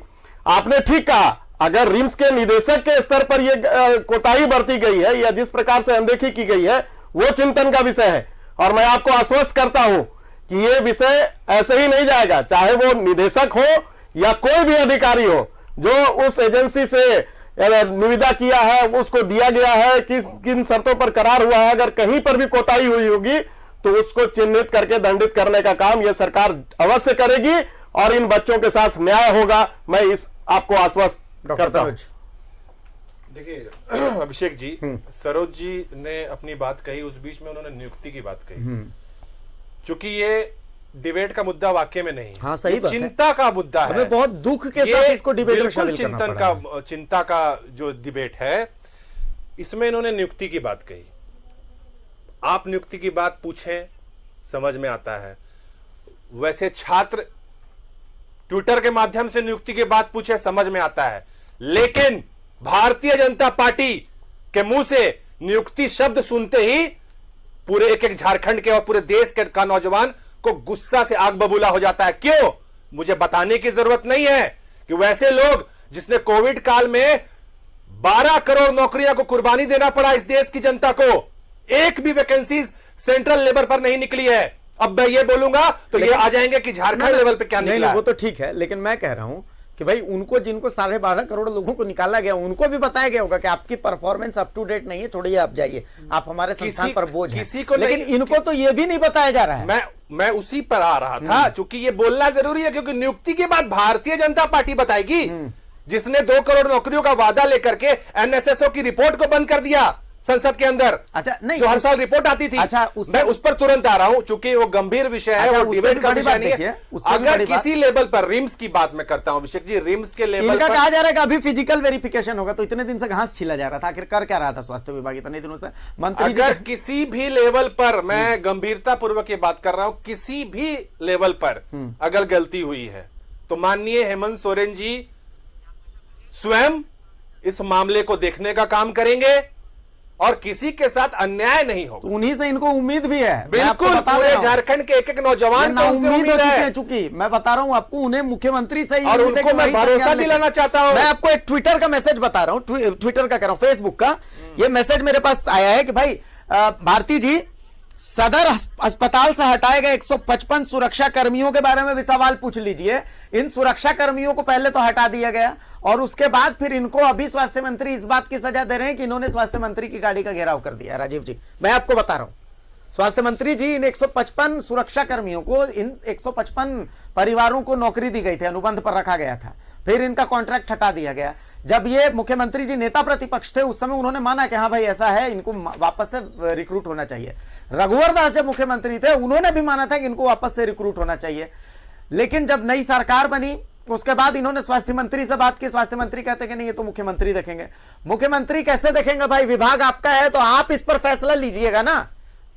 आपने ठीक कहा, अगर रिम्स के निदेशक के स्तर पर यह कोताही बरती गई है या जिस प्रकार से अनदेखी की गई है वो चिंतन का विषय है। और मैं आपको आश्वस्त करता हूं कि यह विषय ऐसे ही नहीं जाएगा, चाहे वो निदेशक हो या कोई भी अधिकारी हो जो उस एजेंसी से निविदा किया है, उसको दिया गया है, किन शर्तों पर करार हुआ है, अगर कहीं पर भी कोताही हुई होगी तो उसको चिन्हित करके दंडित करने का काम यह सरकार अवश्य करेगी और इन बच्चों के साथ न्याय होगा। मैं इस आपको आश्वस्त करता हूं। देखिए अभिषेक जी, सरोज जी ने अपनी बात कही, उस बीच में उन्होंने नियुक्ति की बात कही। चूंकि ये डिबेट का मुद्दा वाकई में नहीं, हाँ, सही बात चिंता है। का मुद्दा है। हमें बहुत दुख के साथ इसको डिबेट में शामिल करना पड़ा है। चिंता का जो डिबेट है, इसमें इन्होंने नियुक्ति की बात कही। आप नियुक्ति की बात पूछें समझ में आता है, वैसे छात्र ट्विटर के माध्यम से नियुक्ति की बात पूछे समझ में आता है, लेकिन भारतीय जनता पार्टी के मुंह से नियुक्ति शब्द सुनते ही पूरे एक झारखंड के और पूरे देश के का नौजवान को गुस्सा से आग बबूला हो जाता है। क्यों? मुझे बताने की जरूरत नहीं है कि वैसे लोग जिसने कोविड काल में 12 करोड़ नौकरियों को कुर्बानी देना पड़ा इस देश की जनता को, एक भी वैकेंसी सेंट्रल लेवल पर नहीं निकली है। अब मैं ये बोलूंगा तो ये आ जाएंगे कि झारखंड लेवल पे क्या निकला है। वो तो ठीक है, लेकिन मैं कह रहा हूं कि भाई उनको, जिनको 12.5 करोड़ लोगों को निकाला गया, उनको भी बताया गया होगा कि आपकी परफॉर्मेंस अप टू डेट नहीं है, छोड़िए आप जाइए, आप हमारे संस्थान पर बोझ हैं। लेकिन इनको तो ये भी नहीं बताया जा रहा है। मैं उसी पर आ रहा था, क्योंकि ये बोलना जरूरी है, क्योंकि नियुक्ति के बाद भारतीय जनता पार्टी बताएगी, जिसने 2 करोड़ नौकरियों का वादा लेकर के एनएसएसओ की रिपोर्ट को बंद कर दिया संसद के अंदर। अच्छा, नहीं, जो हर साल रिपोर्ट आती थी। अच्छा, मैं उस पर तुरंत आ रहा हूं, चूंकि वो गंभीर विषय है, वो डिबेट का विषय नहीं है। अगर किसी लेवल पर, रिम्स की बात मैं करता हूं अभिषेक जी, रिम्स के लेवल इनका पर कहा जा रहा है कि अभी फिजिकल वेरिफिकेशन होगा, तो इतने दिन से घास छिला जा रहा था, आखिर कर क्या रहा था स्वास्थ्य विभाग इतने दिनों से? मंत्री अगर किसी भी लेवल पर, मैं गंभीरता पूर्वक ये बात कर रहा हूं, किसी भी लेवल पर अगर गलती हुई है तो माननीय हेमंत सोरेन जी स्वयं इस मामले को देखने का काम करेंगे और किसी के साथ अन्याय नहीं हो। तो उन्हीं से इनको उम्मीद भी है। बिल्कुल, पूरे झारखंड के एक नौजवान को उम्मीद है, चूंकि मैं बता रहा हूं आपको, उन्हें मुख्यमंत्री से और उनको मैं भरोसा दिलाना चाहता हूं। मैं आपको एक ट्विटर का मैसेज बता रहा हूं, ट्विटर का कह रहा हूं, फेसबुक का ये मैसेज मेरे पास आया है कि भाई भारती जी, सदर अस्पताल से हटाए गए 155 सुरक्षा कर्मियों के बारे में भी सवाल पूछ लीजिए। इन सुरक्षा कर्मियों को पहले तो हटा दिया गया और उसके बाद फिर इनको अभी स्वास्थ्य मंत्री इस बात की सजा दे रहे हैं कि इन्होंने स्वास्थ्य मंत्री की गाड़ी का घेराव कर दिया। राजीव जी, मैं आपको बता रहा हूं, स्वास्थ्य मंत्री जी, इन 155 सुरक्षा कर्मियों को, इन 155 परिवारों को नौकरी दी गई थी, अनुबंध पर रखा गया था, फिर इनका कॉन्ट्रैक्ट हटा दिया गया। जब ये मुख्यमंत्री जी नेता प्रतिपक्ष थे, उस समय उन्होंने माना कि हाँ भाई ऐसा है, इनको वापस से रिक्रूट होना चाहिए। रघुवर दास जब मुख्यमंत्री थे, उन्होंने भी माना था कि इनको वापस से रिक्रूट होना चाहिए। लेकिन जब नई सरकार बनी, उसके बाद इन्होंने स्वास्थ्य मंत्री से बात की। स्वास्थ्य मंत्री कहते हैं कि नहीं, ये तो मुख्यमंत्री देखेंगे। मुख्यमंत्री कैसे देखेंगे भाई? विभाग आपका है तो आप इस पर फैसला लीजिएगा ना।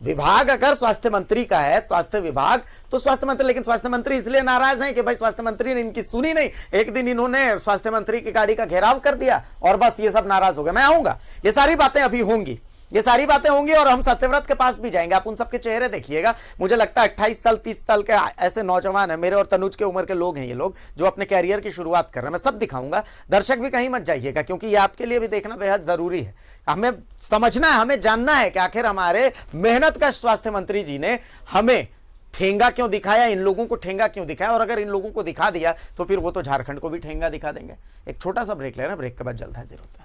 विभाग अगर स्वास्थ्य मंत्री का है, स्वास्थ्य विभाग, तो स्वास्थ्य मंत्री, लेकिन स्वास्थ्य मंत्री इसलिए नाराज हैं कि भाई स्वास्थ्य मंत्री ने इनकी सुनी नहीं। एक दिन इन्होंने स्वास्थ्य मंत्री की गाड़ी का घेराव कर दिया और बस ये सब नाराज हो गए। मैं आऊंगा, ये सारी बातें अभी होंगी, ये सारी बातें होंगी और हम सत्यव्रत के पास भी जाएंगे। आप उन सबके चेहरे देखिएगा। मुझे लगता है 28 साल 30 साल के ऐसे नौजवान हैं, मेरे और तनुज के उम्र के लोग हैं ये लोग, जो अपने कैरियर की शुरुआत कर रहे हैं। मैं सब दिखाऊंगा, दर्शक भी कहीं मत जाइएगा, क्योंकि ये आपके लिए भी देखना बेहद जरूरी है। हमें समझना है, हमें जानना है कि आखिर हमारे मेहनत का स्वास्थ्य मंत्री जी ने हमें ठेंगा क्यों दिखाया, इन लोगों को ठेंगा क्यों दिखाया, और अगर इन लोगों को दिखा दिया तो फिर वो तो झारखंड को भी ठेंगा दिखा देंगे। एक छोटा सा ब्रेक ले रहे हैं, ब्रेक के बाद जल्द हाजिर होता है।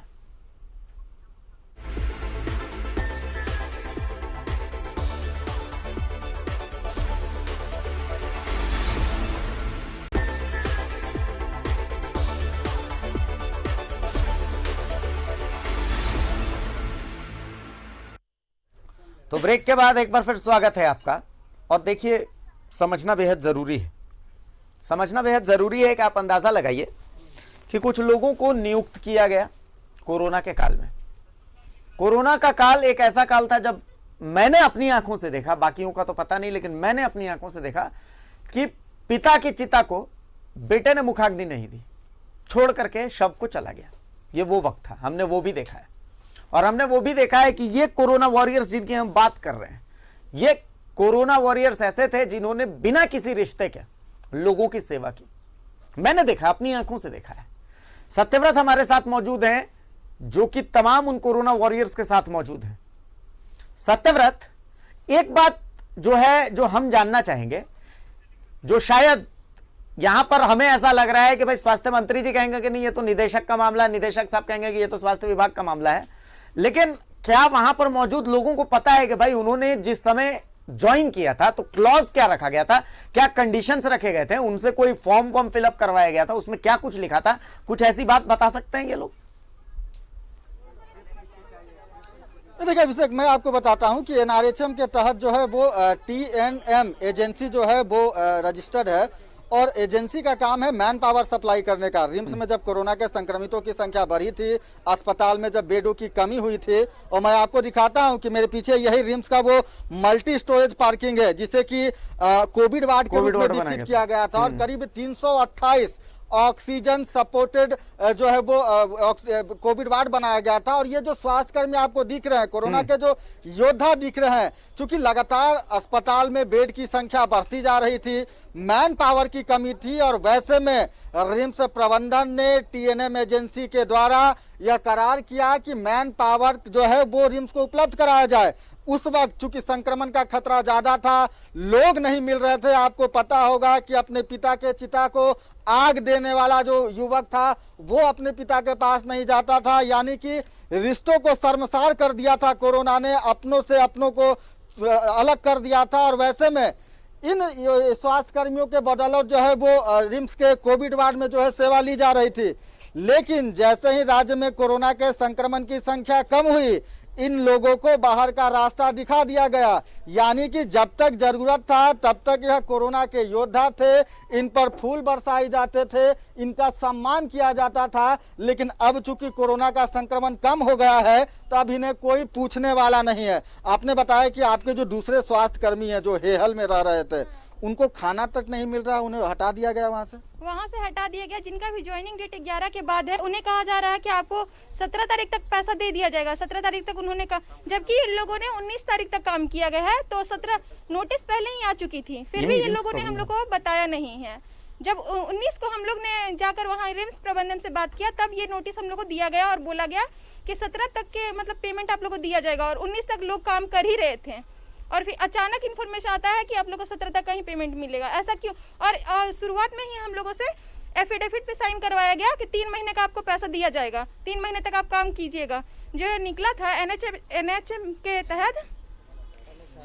तो ब्रेक के बाद एक बार फिर स्वागत है आपका। और देखिए, समझना बेहद जरूरी है, समझना बेहद जरूरी है कि आप अंदाजा लगाइए कि कुछ लोगों को नियुक्त किया गया कोरोना के काल में। कोरोना का काल एक ऐसा काल था जब मैंने अपनी आंखों से देखा, बाकियों का तो पता नहीं, लेकिन मैंने अपनी आंखों से देखा कि पिता की चिता को बेटे ने मुखाग्नि नहीं दी, छोड़ करके शव को चला गया। ये वो वक्त था, हमने वो भी देखा है। और हमने वो भी देखा है कि ये कोरोना वॉरियर्स जिनकी हम बात कर रहे हैं, ये कोरोना वॉरियर्स ऐसे थे जिन्होंने बिना किसी रिश्ते के लोगों की सेवा की। मैंने देखा, अपनी आंखों से देखा है। सत्यव्रत हमारे साथ मौजूद हैं, जो कि तमाम उन कोरोना वॉरियर्स के साथ मौजूद हैं। सत्यव्रत, एक बात जो है जो हम जानना चाहेंगे, जो शायद यहां पर हमें ऐसा लग रहा है कि भाई स्वास्थ्य मंत्री जी कहेंगे कि नहीं ये तो निदेशक का मामला है, निदेशक साहब कहेंगे कि ये तो स्वास्थ्य विभाग का मामला है, लेकिन क्या वहां पर मौजूद लोगों को पता है कि भाई उन्होंने जिस समय ज्वाइन किया था तो क्लॉज क्या रखा गया था, क्या कंडीशंस रखे गए थे, उनसे कोई फॉर्म फिलअप करवाया गया था, उसमें क्या कुछ लिखा था? कुछ ऐसी बात बता सकते हैं ये लोग? देखिए अभिषेक, मैं आपको बताता हूं कि एनआरएचएम के तहत जो है वो TNM एजेंसी जो है वो रजिस्टर्ड है, और एजेंसी का काम है मैन पावर सप्लाई करने का। रिम्स में जब कोरोना के संक्रमितों की संख्या बढ़ी थी, अस्पताल में जब बेडों की कमी हुई थी, और मैं आपको दिखाता हूं कि मेरे पीछे यही रिम्स का वो मल्टी स्टोरेज पार्किंग है, जिसे कि कोविड वार्ड के रूप में विकसित किया गया था, और करीब 328 ऑक्सीजन सपोर्टेड जो है वो कोविड वार्ड बनाया गया था। और ये जो स्वास्थ्यकर्मी आपको दिख रहे हैं, कोरोना के जो योद्धा दिख रहे हैं, चूंकि लगातार अस्पताल में बेड की संख्या बढ़ती जा रही थी, मैन पावर की कमी थी, और वैसे में रिम्स प्रबंधन ने TNM एजेंसी के द्वारा यह करार किया कि मैन पावर जो है वो रिम्स को उपलब्ध कराया जाए। उस वक्त चूंकि संक्रमण का खतरा ज्यादा था, लोग नहीं मिल रहे थे। आपको पता होगा कि अपने पिता के चिता को आग देने वाला जो युवक था वो अपने पिता के पास नहीं जाता था, यानी कि रिश्तों को शर्मसार कर दिया था कोरोना ने, अपनों से अपनों को अलग कर दिया था। और वैसे में इन स्वास्थ्य कर्मियों के बदौलत जो है वो रिम्स के कोविड वार्ड में जो है सेवा ली जा रही थी। लेकिन जैसे ही राज्य में कोरोना के संक्रमण की संख्या कम हुई, इन लोगों को बाहर का रास्ता दिखा दिया गया, यानी कि जब तक जरूरत था तब तक यह कोरोना के योद्धा थे, इन पर फूल बरसाए जाते थे, इनका सम्मान किया जाता था। लेकिन अब चूंकि कोरोना का संक्रमण कम हो गया है तो अब इन्हें कोई पूछने वाला नहीं है। आपने बताया कि आपके जो दूसरे स्वास्थ्य कर्मी हैं जो हेहल में रह रहे थे, उनको खाना तक नहीं मिल रहा, उन्हें हटा दिया गया वहाँ से हटा दिया गया। जिनका भी ज्वाइनिंग डेट 11 के बाद है, उन्हें कहा जा रहा है कि आपको 17 तारीख तक पैसा दे दिया जाएगा। 17 तारीख तक उन्होंने कहा, जबकि इन लोगों ने 19 तारीख तक काम किया गया है, तो 17 नोटिस पहले ही आ चुकी थी, फिर भी इन लोगों ने हम लोग को बताया नहीं है। जब 19 को हम लोग ने जाकर वहाँ रिम्स प्रबंधन से बात किया, तब ये नोटिस हम लोग को दिया गया और बोला गया कि 17 तक के मतलब पेमेंट आप लोग को दिया जाएगा, और 19 तक लोग काम कर ही रहे थे। और फिर अचानक इन्फॉर्मेशन आता है कि आप लोगों को 17 तक का ही पेमेंट मिलेगा। ऐसा क्यों? और शुरुआत में ही हम लोगों से एफिडेविट पे साइन करवाया गया कि 3 महीने का आपको पैसा दिया जाएगा, 3 महीने तक आप काम कीजिएगा। जो निकला था NHM के तहत,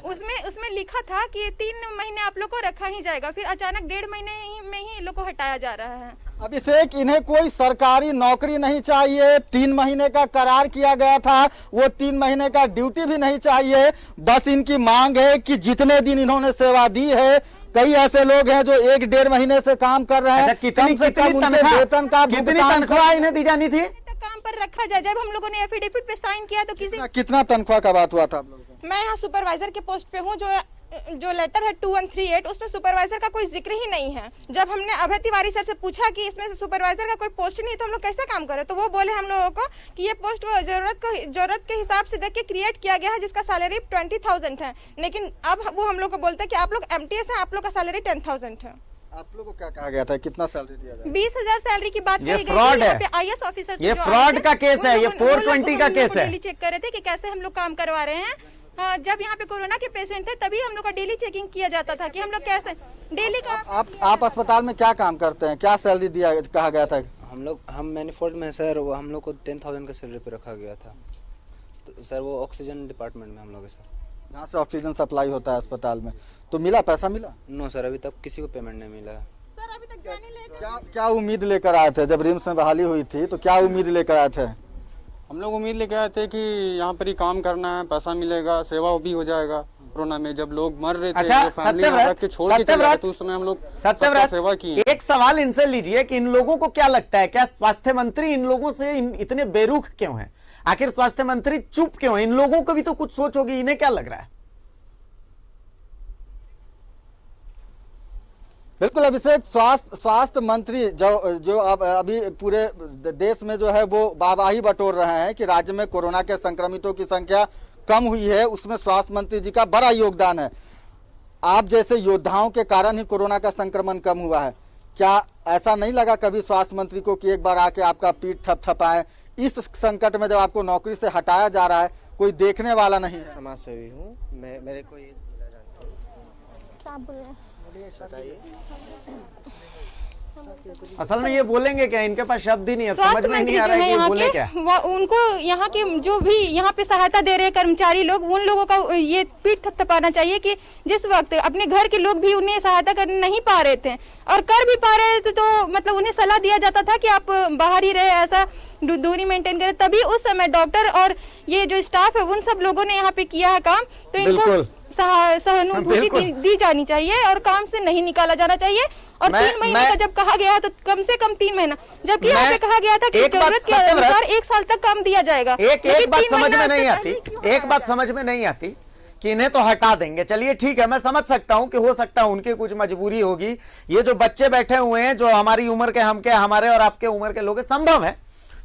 उसमें लिखा था कि 3 महीने आप लोग को रखा ही जाएगा, फिर अचानक 1.5 महीने में ही लोग को हटाया जा रहा है। अभिषेक, इन्हें कोई सरकारी नौकरी नहीं चाहिए, 3 महीने का करार किया गया था, वो 3 महीने का ड्यूटी भी नहीं चाहिए। बस इनकी मांग है कि जितने दिन इन्होंने सेवा दी है, कई ऐसे लोग हैं जो 1-1.5 महीने से काम कर रहे हैं, कितनी तनख्वाह इन्हें दी जानी थी? काम पर रखा जाए। जब हम लोगों ने एफिडेविट पे साइन किया तो कितना तनख्वाह का बात हुआ था आप लोगों को? मैं यहाँ सुपरवाइजर के पोस्ट पे हूँ। जो लेटर है 2138, उसमें सुपरवाइजर का कोई जिक्र ही नहीं है। जब हमने अभय तिवारी सर से पूछा कि इसमें से सुपरवाइजर का कोई पोस्ट नहीं, तो हम लोग कैसे काम करें, तो वो बोले हम लोगों को कि ये पोस्ट जरूरत के हिसाब से देख के क्रिएट किया गया है, जिसका सैलरी 20,000 है। लेकिन अब वो हम लोग को बोलते हैं कि आप लोग MTS हैं, आप लोग का सैलरी 10,000 है। आप लोगों को क्या कहा गया था, कितना सैलरी दिया जाए? 20,000 सैलरी की बात ये फ्रॉड है। IS ऑफिसर ये फ्रॉड का केस है, ये 420 का केस है। चेक कर रहे थे कि कैसे हम लोग काम करवा रहे हैं, हाँ, जब यहाँ पे कोरोना के पेशेंट थे तभी हम लोग का डेली चेकिंग किया जाता था कि हम लोग कैसे डेली का। आप अस्पताल में क्या काम करते हैं, क्या सैलरी दिया कहा गया था? हम मैनिफोल्ड में सर, वो हम लोग को 10,000 का सैलरी पे रखा गया था। तो सर वो ऑक्सीजन डिपार्टमेंट में हम लोग है सर, यहाँ से ऑक्सीजन सप्लाई होता है अस्पताल में। तो मिला, पैसा मिला? नो सर, अभी तक किसी को पेमेंट नहीं मिला है। सर अभी तक जाने लेकर क्या उम्मीद लेकर आए थे जब रिम्स में बहाली हुई थी? तो क्या उम्मीद लेकर आए थे? हम लोग उम्मीद लेके आए थे कि यहाँ पर ही काम करना है, पैसा मिलेगा, सेवा भी हो जाएगा। कोरोना में जब लोग मर रहे थे, अच्छा, सत्यव्रत, तो उस समय हम लोग सेवा की। एक सवाल इनसे लीजिए कि इन लोगों को क्या लगता है, क्या स्वास्थ्य मंत्री इन लोगों से इतने बेरुख क्यों हैं? आखिर स्वास्थ्य मंत्री चुप क्यों है? इन लोगों को भी तो कुछ सोच होगी, इन्हें क्या लग रहा है? बिल्कुल अभिषेक, स्वास्थ्य मंत्री जो अब अभी पूरे देश में जो है वो वाहवाही बटोर रहे हैं कि राज्य में कोरोना के संक्रमितों की संख्या कम हुई है, उसमें स्वास्थ्य मंत्री जी का बड़ा योगदान है। आप जैसे योद्धाओं के कारण ही कोरोना का संक्रमण कम हुआ है। क्या ऐसा नहीं लगा कभी स्वास्थ्य मंत्री को कि एक बार आके आपका पीठ थपथपाए? इस संकट में जब आपको नौकरी से हटाया जा रहा है, कोई देखने वाला नहीं है। समाज सेवी हूँ मैं, मेरे को ये बताइए। असल में ये बोलेंगे क्या? इनके पास शब्द ही नहीं है, समझ में नहीं आ रहा है कि बोले क्या। उनको यहाँ के जो भी यहाँ पे सहायता दे रहे कर्मचारी लोग, उन लोगों का ये पीठ थपथपाना चाहिए कि जिस वक्त अपने घर के लोग भी उन्हें सहायता कर नहीं पा रहे थे और कर भी पा रहे थे, तो मतलब उन्हें सलाह दिया जाता था कि आप बाहर ही रहे, ऐसा दूरी मेंटेन करें। तभी उस समय डॉक्टर और ये जो स्टाफ है उन सब लोगों ने यहाँ पे किया है काम, तो इनको सहानुभूति दी जानी चाहिए और काम से नहीं निकाला जाना चाहिए। और 3 महीने का जब कहा गया तो कम से कम 3 महीना, जबकि यहाँ पे कहा गया था कि जरूरत के अनुसार 1 साल तक काम दिया जाएगा। एक बात समझ में नहीं आती, एक बात समझ में नहीं आती कि इन्हें तो हटा देंगे। चलिए ठीक है, मैं समझ सकता हूं कि हो सकता है उनकी कुछ मजबूरी होगी। ये जो बच्चे बैठे हुए हैं, जो हमारी उम्र के, हमारे और आपके उम्र के लोग,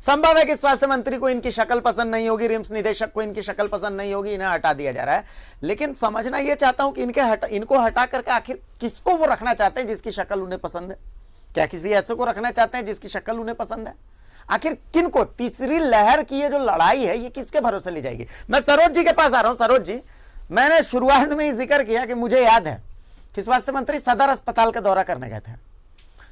संभव है कि स्वास्थ्य मंत्री को इनकी शक्ल पसंद नहीं होगी, रिम्स निदेशक को इनकी शक्ल पसंद नहीं होगी, इन्हें हटा दिया जा रहा है। लेकिन समझना यह चाहता हूं कि इनको हटा करके आखिर किसको वो रखना चाहते हैं जिसकी शक्ल उन्हें पसंद है? क्या किसी ऐसे को रखना चाहते हैं जिसकी शक्ल उन्हें पसंद है? आखिर किनको? तीसरी लहर की ये जो लड़ाई है, ये किसके भरोसे ली जाएगी? मैं सरोज जी के पास आ रहा हूं। सरोज जी, मैंने शुरुआत में ही जिक्र किया कि मुझे याद है कि स्वास्थ्य मंत्री सदर अस्पताल का दौरा करने गए थे।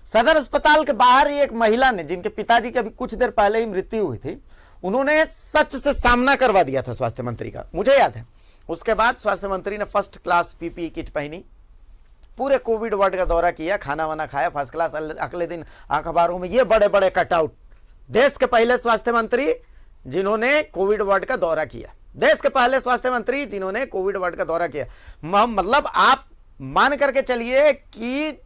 सदर अस्पताल के बाहर एक महिला ने, जिनके पिताजी की अभी कुछ देर पहले ही मृत्यु हुई थी, उन्होंने सच से सामना करवा दिया था स्वास्थ्य मंत्री का, मुझे याद है। उसके बाद स्वास्थ्य मंत्री ने फर्स्ट क्लास पीपीई किट पहनी, पूरे कोविड वार्ड का दौरा किया, खाना वाना खाया फर्स्ट क्लास। अगले दिन अखबारों में ये बड़े बड़े कटआउट, देश के पहले स्वास्थ्य मंत्री जिन्होंने कोविड वार्ड का दौरा किया, देश के पहले स्वास्थ्य मंत्री जिन्होंने कोविड वार्ड का दौरा किया। मतलब आप मान करके चलिए कि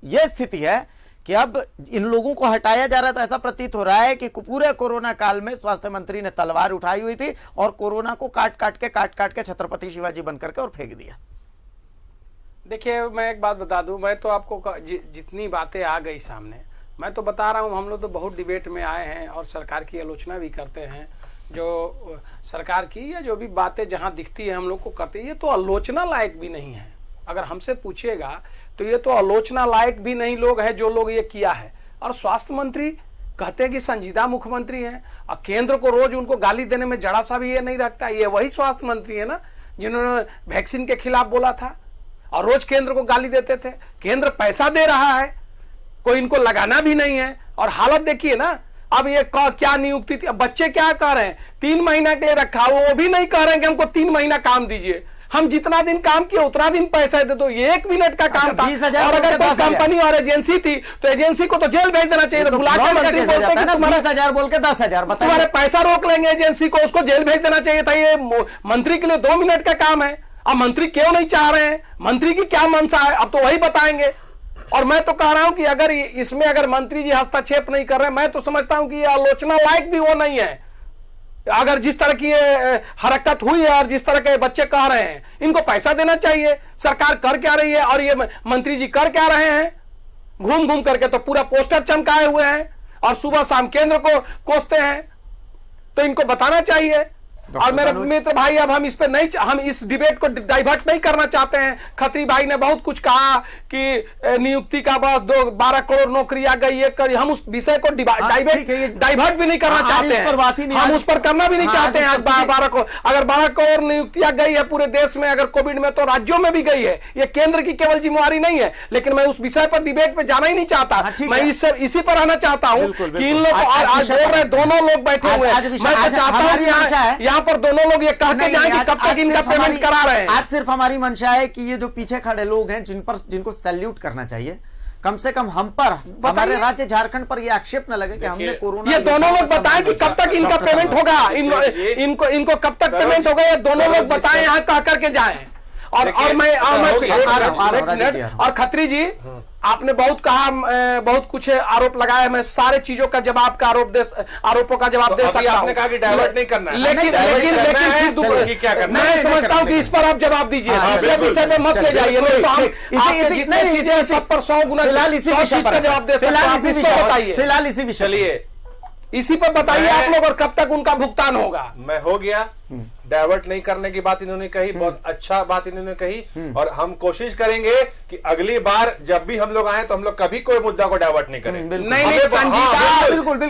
यह स्थिति है कि अब इन लोगों को हटाया जा रहा है। तो ऐसा प्रतीत हो रहा है कि पूरे कोरोना काल में स्वास्थ्य मंत्री ने तलवार उठाई हुई थी और कोरोना को काट काट के छत्रपति शिवाजी बन करके और फेंक दिया। देखिए, मैं एक बात बता दूं, मैं तो आपको जितनी बातें आ गई सामने, मैं तो बता रहा हूं, हम लोग तो बहुत डिबेट में आए हैं और सरकार की आलोचना भी करते हैं। जो सरकार की या जो भी बातें जहां दिखती है हम लोग को करते हैं, ये तो आलोचना लायक भी नहीं है। अगर हमसे पूछिएगा तो ये तो आलोचना लायक भी नहीं लोग हैं जो लोग ये किया है। और स्वास्थ्य मंत्री कहते हैं कि संजीदा मुख्यमंत्री हैं और केंद्र को रोज उनको गाली देने में जरा सा भी ये नहीं रखता। ये वही स्वास्थ्य मंत्री है ना जिन्होंने वैक्सीन के खिलाफ बोला था और रोज केंद्र को गाली देते थे। केंद्र पैसा दे रहा है, कोई इनको लगाना भी नहीं है। और हालत देखिए ना, अब ये क्या नियुक्ति थी, अब बच्चे क्या कह रहे हैं, 3 महीना के लिए रखा, वो भी नहीं कह रहे हैं कि हमको 3 महीना काम दीजिए, हम जितना दिन काम किए उतना दिन पैसा दे दो। ये 1 मिनट का काम था। और अगर कोई कंपनी और एजेंसी थी तो एजेंसी को तो जेल भेज देना चाहिए। तो बुला के मंत्री बोलते हैं कि 20,000 बोल के 10,000 तुम्हारे पैसा रोक लेंगे एजेंसी को, उसको जेल भेज देना चाहिए था। ये मंत्री के लिए 2 मिनट का काम है। अब मंत्री क्यों नहीं चाह रहे हैं, मंत्री की क्या मंशा है, अब तो वही बताएंगे। और मैं तो कह रहा हूं कि अगर इसमें अगर मंत्री जी हस्तक्षेप नहीं कर रहे, मैं तो समझता हूं कि ये आलोचना लायक भी वो नहीं है। अगर जिस तरह की हरकत हुई है और जिस तरह के बच्चे कह रहे हैं, इनको पैसा देना चाहिए। सरकार कर क्या रही है और ये मंत्री जी कर क्या रहे हैं? घूम घूम करके तो पूरा पोस्टर चमकाए हुए हैं और सुबह शाम केंद्र को कोसते हैं। तो इनको बताना चाहिए और मेरे मित्र भाई, अब हम इस पे नहीं, हम इस डिबेट को डाइवर्ट नहीं करना चाहते हैं। खत्री भाई ने बहुत कुछ कहा कि नियुक्ति का बस 12 करोड़ नौकरियां गई, ये करी, हम उस विषय को डाइवर्ट भी नहीं करना चाहते हैं, हम उस पर करना भी नहीं चाहते हैं। 12 करोड़, अगर 12 करोड़ नियुक्तियां गई है पूरे देश में, अगर कोविड में, तो राज्यों में भी गई है, ये केंद्र की केवल जिम्मेवारी नहीं है। लेकिन मैं उस विषय पर डिबेट पे जाना ही नहीं चाहता, मैं इसी पर रहना चाहता हूं कि इन लोग आज बोल रहे, दोनों लोग बैठे हुए हैं, मैं चाहता हूं यहाँ पर दोनों लोग ये कहते जाएं कि कब तक इनका पेमेंट करा रहे हैं। आज सिर्फ हमारी मंशा है कि ये जो पीछे खड़े लोग हैं, जिनको सैल्यूट करना चाहिए, कम से कम हम पर, हमारे राज्य झारखंड पर ये आक्षेप न लगे कि हमने कोरोना, ये दोनों लोग बताएं कि कब तक इनका पेमेंट होगा, इनको कब तक पेमेंट होगा, ये दोनों लोग बताएं, यहाँ कह करके जाएं। और खत्री जी, आपने बहुत कहा, बहुत कुछ आरोप लगाया, मैं सारे चीजों का जवाब का आरोपों का जवाब दे सकता हूं। आपने कहा कि डाइवर्ट नहीं करना है, लेकिन क्या करना है, मैं समझता हूं कि इस पर आप जवाब दीजिए, दूसरे विषय में मत ले जाइए, नहीं तो हम सब पर 100 गुना जवाब दे सकते हैं। बताइए फिलहाल इसी विषय, चलिए इसी पर बताइए आप लोग, और कब तक उनका भुगतान होगा। मैं हो गया, डाइवर्ट नहीं करने की बात इन्होंने कही, बहुत अच्छा बात इन्होंने कही, और हम कोशिश करेंगे कि अगली बार जब भी हम लोग आए तो हम लोग कभी कोई मुद्दा को डाइवर्ट नहीं करेंगे। नहीं,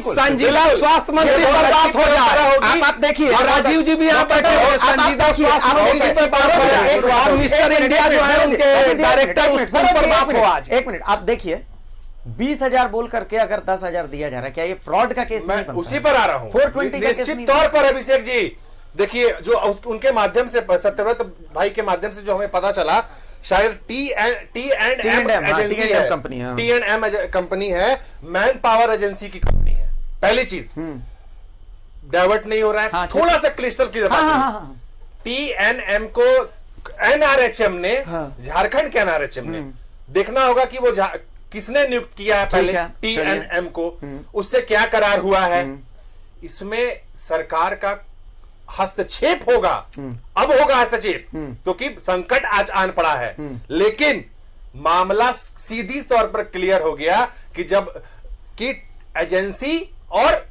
संजीदा स्वास्थ्य मंत्री पर बात हो जाए, आप देखिए, राजीव जी भी यहाँ बैठे हैं, संजीदा स्वास्थ्य मंत्री पर बात हो जाए, और मिस्टर इंडिया जो है उनके डायरेक्टर, उस पर बात हो आज। एक मिनट, आप देखिए, 20,000 बोल करके अगर 10,000 दिया जा रहा है, क्या ये फ्रॉड का केस नहीं बनता? उसी पर आ रहा हूं, 420 का केस निश्चित तौर पर। अभिषेक जी देखिए, जो उनके माध्यम से, सत्यव्रत भाई के माध्यम से जो हमें पता चला, शायद T&M कंपनी है, मैन पावर एजेंसी की कंपनी है। पहली चीज, डाइवर्ट नहीं हो रहा है, थोड़ा सा क्लिस्टर की T&M को NRHM ने, झारखंड के NRHM ने देखना होगा कि वो किसने नियुक्त किया है पहले T&M को, उससे क्या करार हुआ है, इसमें सरकार का हस्तक्षेप होगा। अब होगा हस्तक्षेप, क्योंकि संकट आज आन पड़ा है। लेकिन मामला सीधी तौर पर क्लियर हो गया कि जब कि एजेंसी और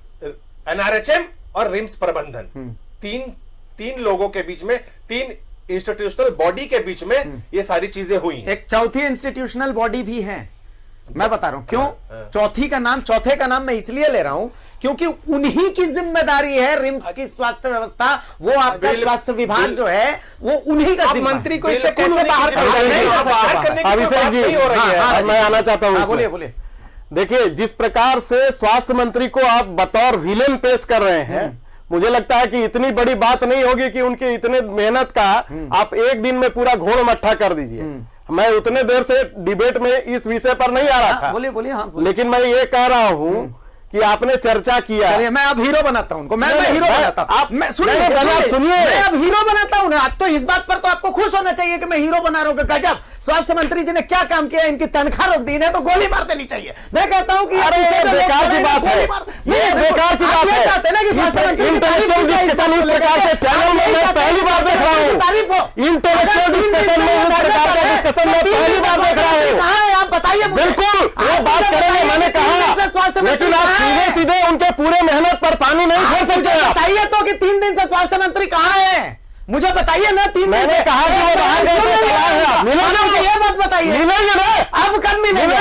NRHM और रिम्स प्रबंधन, तीन लोगों के बीच में, 3 इंस्टीट्यूशनल बॉडी के बीच में ये सारी चीजें हुई। एक चौथी इंस्टीट्यूशनल बॉडी भी है, मैं बता रहा हूं क्यों। चौथे का नाम मैं इसलिए ले रहा हूं क्योंकि उन्हीं की जिम्मेदारी है रिम्स की स्वास्थ्य व्यवस्था, वो आपका स्वास्थ्य विभाग जो है वो उन्हीं का जिम्मेदारी। मंत्री को इससे कैसे बाहर करने की अभिषेक जी, मैं आना चाहता हूं। बोलिए। देखिए, जिस प्रकार से स्वास्थ्य मंत्री को आप बतौर विलेन पेश कर रहे हैं, मुझे लगता है कि इतनी बड़ी बात नहीं होगी कि उनके इतने मेहनत का आप एक दिन में पूरा घोड़ मट्ठा कर दीजिए। मैं उतने देर से डिबेट में इस विषय पर नहीं आ रहा था। बोलिए। लेकिन मैं ये कह रहा हूं कि आपने चर्चा किया। चलिए, मैं अब हीरो बनाता हूं उनको, मैं हीरो बनाता हूं। आप सुनिए, मैं अब हीरो बनाता हूं। आज तो इस बात पर तो आपको खुश होना चाहिए कि मैं हीरो बना रहा हूं। गजब, स्वास्थ्य मंत्री जी ने क्या काम किया, इनकी तनख्वाह रोक दी, तो गोली मार देनी चाहिए। मैं कहता हूं कि बेकार की बात है, ये बेकार की बात है ना कि स्वास्थ्य मंत्री इंटेलेक्चुअल डिस्कशन इस प्रकार से चैनल में मैं पहली बार देख रहा हूं। इंटेलेक्चुअल डिस्कशन में इस प्रकार का डिस्कशन में पहली बार देख रहा हूं। आप बताइए। बिल्कुल, वो बात करेंगे, मैंने कहा, लेकिन आप सीधे उनके पूरे मेहनत पर पानी नहीं फेर सकते। बताइए तो कि 3 दिन से स्वास्थ्य मंत्री कहाँ है, मुझे बताइए ना। 3 दिन मैंने कहा कि वो बाहर गए, ये बात बताइए। मिलेंगे ना, अब कब मिलेंगे?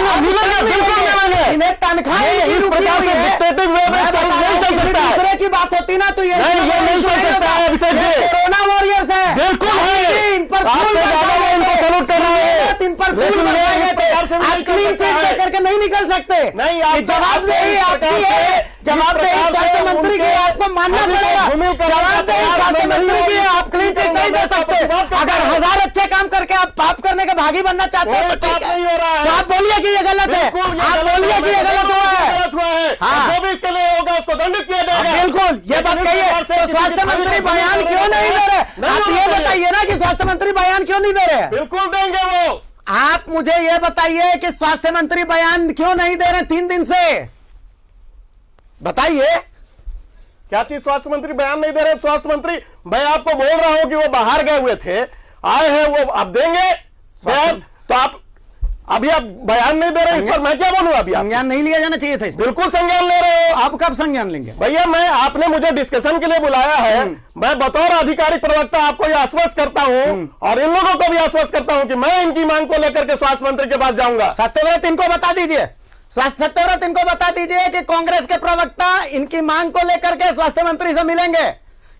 बिल्कुल मिलेंगे। इन्हें तनख्वाह इस प्रकार से डिक्टेटिव वे में नहीं चल सकता है। दूसरे की बात होती ना तो ये नहीं चल सकता है। अभिषेक जी, कोरोना वॉरियर्स है, बिल्कुल है, इन पर इनको सैल्यूट कर रहे हैं, इन पर आप क्लीन चिट करके नहीं निकल सकते। जवाबदेही आपकी है, जवाबदेही स्वास्थ्य मंत्री की, आपको मानना पड़ेगा। जवाबदेही स्वास्थ्य मंत्री की, आप क्लीन चिट नहीं दे सकते। अगर 1000 अच्छे काम करके आप पाप करने के भागी बनना चाहते हैं तो ठीक है, तो आप बोलिए कि ये गलत है, आप बोलिए कि ये गलत हुआ है। हाँ, जो भी इसके लिए होगा उसको दंडित किया जाएगा। बिल्कुल, ये बात कहिए। तो स्वास्थ्य मंत्री बयान क्यों नहीं दे रहे? आप ये बताइए ना कि स्वास्थ्य मंत्री बयान क्यों नहीं दे रहे? बिल्कुल देंगे वो। आप मुझे ये बताइए कि स्वास्थ्य मंत्री बयान क्यों नहीं दे रहे 3 दिन से? बताइए। क्या चीज स्वास्थ्य मंत्री बयान नहीं दे रहे? स्वास्थ्य मंत्री, मैं आपको बोल रहा हूं कि वो बाहर गए हुए थे, आए हैं, वो आप देंगे बयान। तो अभी आप बयान नहीं दे रहे इस पर, मैं क्या बोलूं? अभी संज्ञान नहीं लिया जाना चाहिए था इस पर। बिल्कुल संज्ञान ले रहे हो। आप कब संज्ञान लेंगे? भैया मैं, आपने मुझे डिस्कशन के लिए बुलाया है, मैं बतौर आधिकारिक प्रवक्ता आपको यह आश्वस्त करता हूं और इन लोगों को भी आश्वस्त करता हूं कि मैं इनकी मांग को लेकर के स्वास्थ्य मंत्री के पास जाऊंगा। सत्यव्रत इनको बता दीजिए, सत्यव्रत इनको बता दीजिए कि कांग्रेस के प्रवक्ता इनकी मांग को लेकर के स्वास्थ्य मंत्री से मिलेंगे।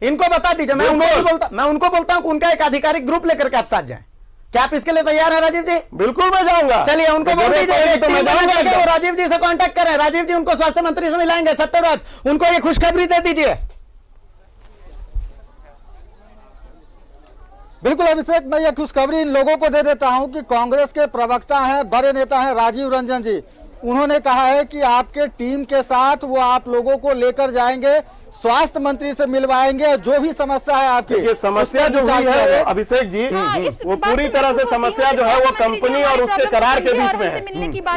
इनको बता दीजिए। मैं उनको बोलता हूं कि उनका एक आधिकारिक ग्रुप लेकर के आप साथ जाएं। क्या आप इसके लिए तैयार हैं राजीव जी? बिल्कुल मैं जाऊंगा। चलिए उनको बोल दीजिए तो मैं जाऊंगा। वो राजीव जी से कांटेक्ट करें, राजीव जी उनको स्वास्थ्य मंत्री से मिलाएंगे। सत्यव्रत उनको ये खुशखबरी दे दीजिए। बिल्कुल अभिषेक, मैं ये खुशखबरी इन लोगों को दे देता हूं कि कांग्रेस के प्रवक्ता हैं, बड़े नेता हैं राजीव रंजन जी, उन्होंने कहा है कि आपके टीम के साथ वो आप लोगों को लेकर जाएंगे, स्वास्थ्य मंत्री से मिलवाएंगे, जो भी समस्या है आपकी। ये समस्या जो हुई है अभिषेक जी, वो पूरी तरह से समस्या जो है वो कंपनी और उसके करार के बीच में है।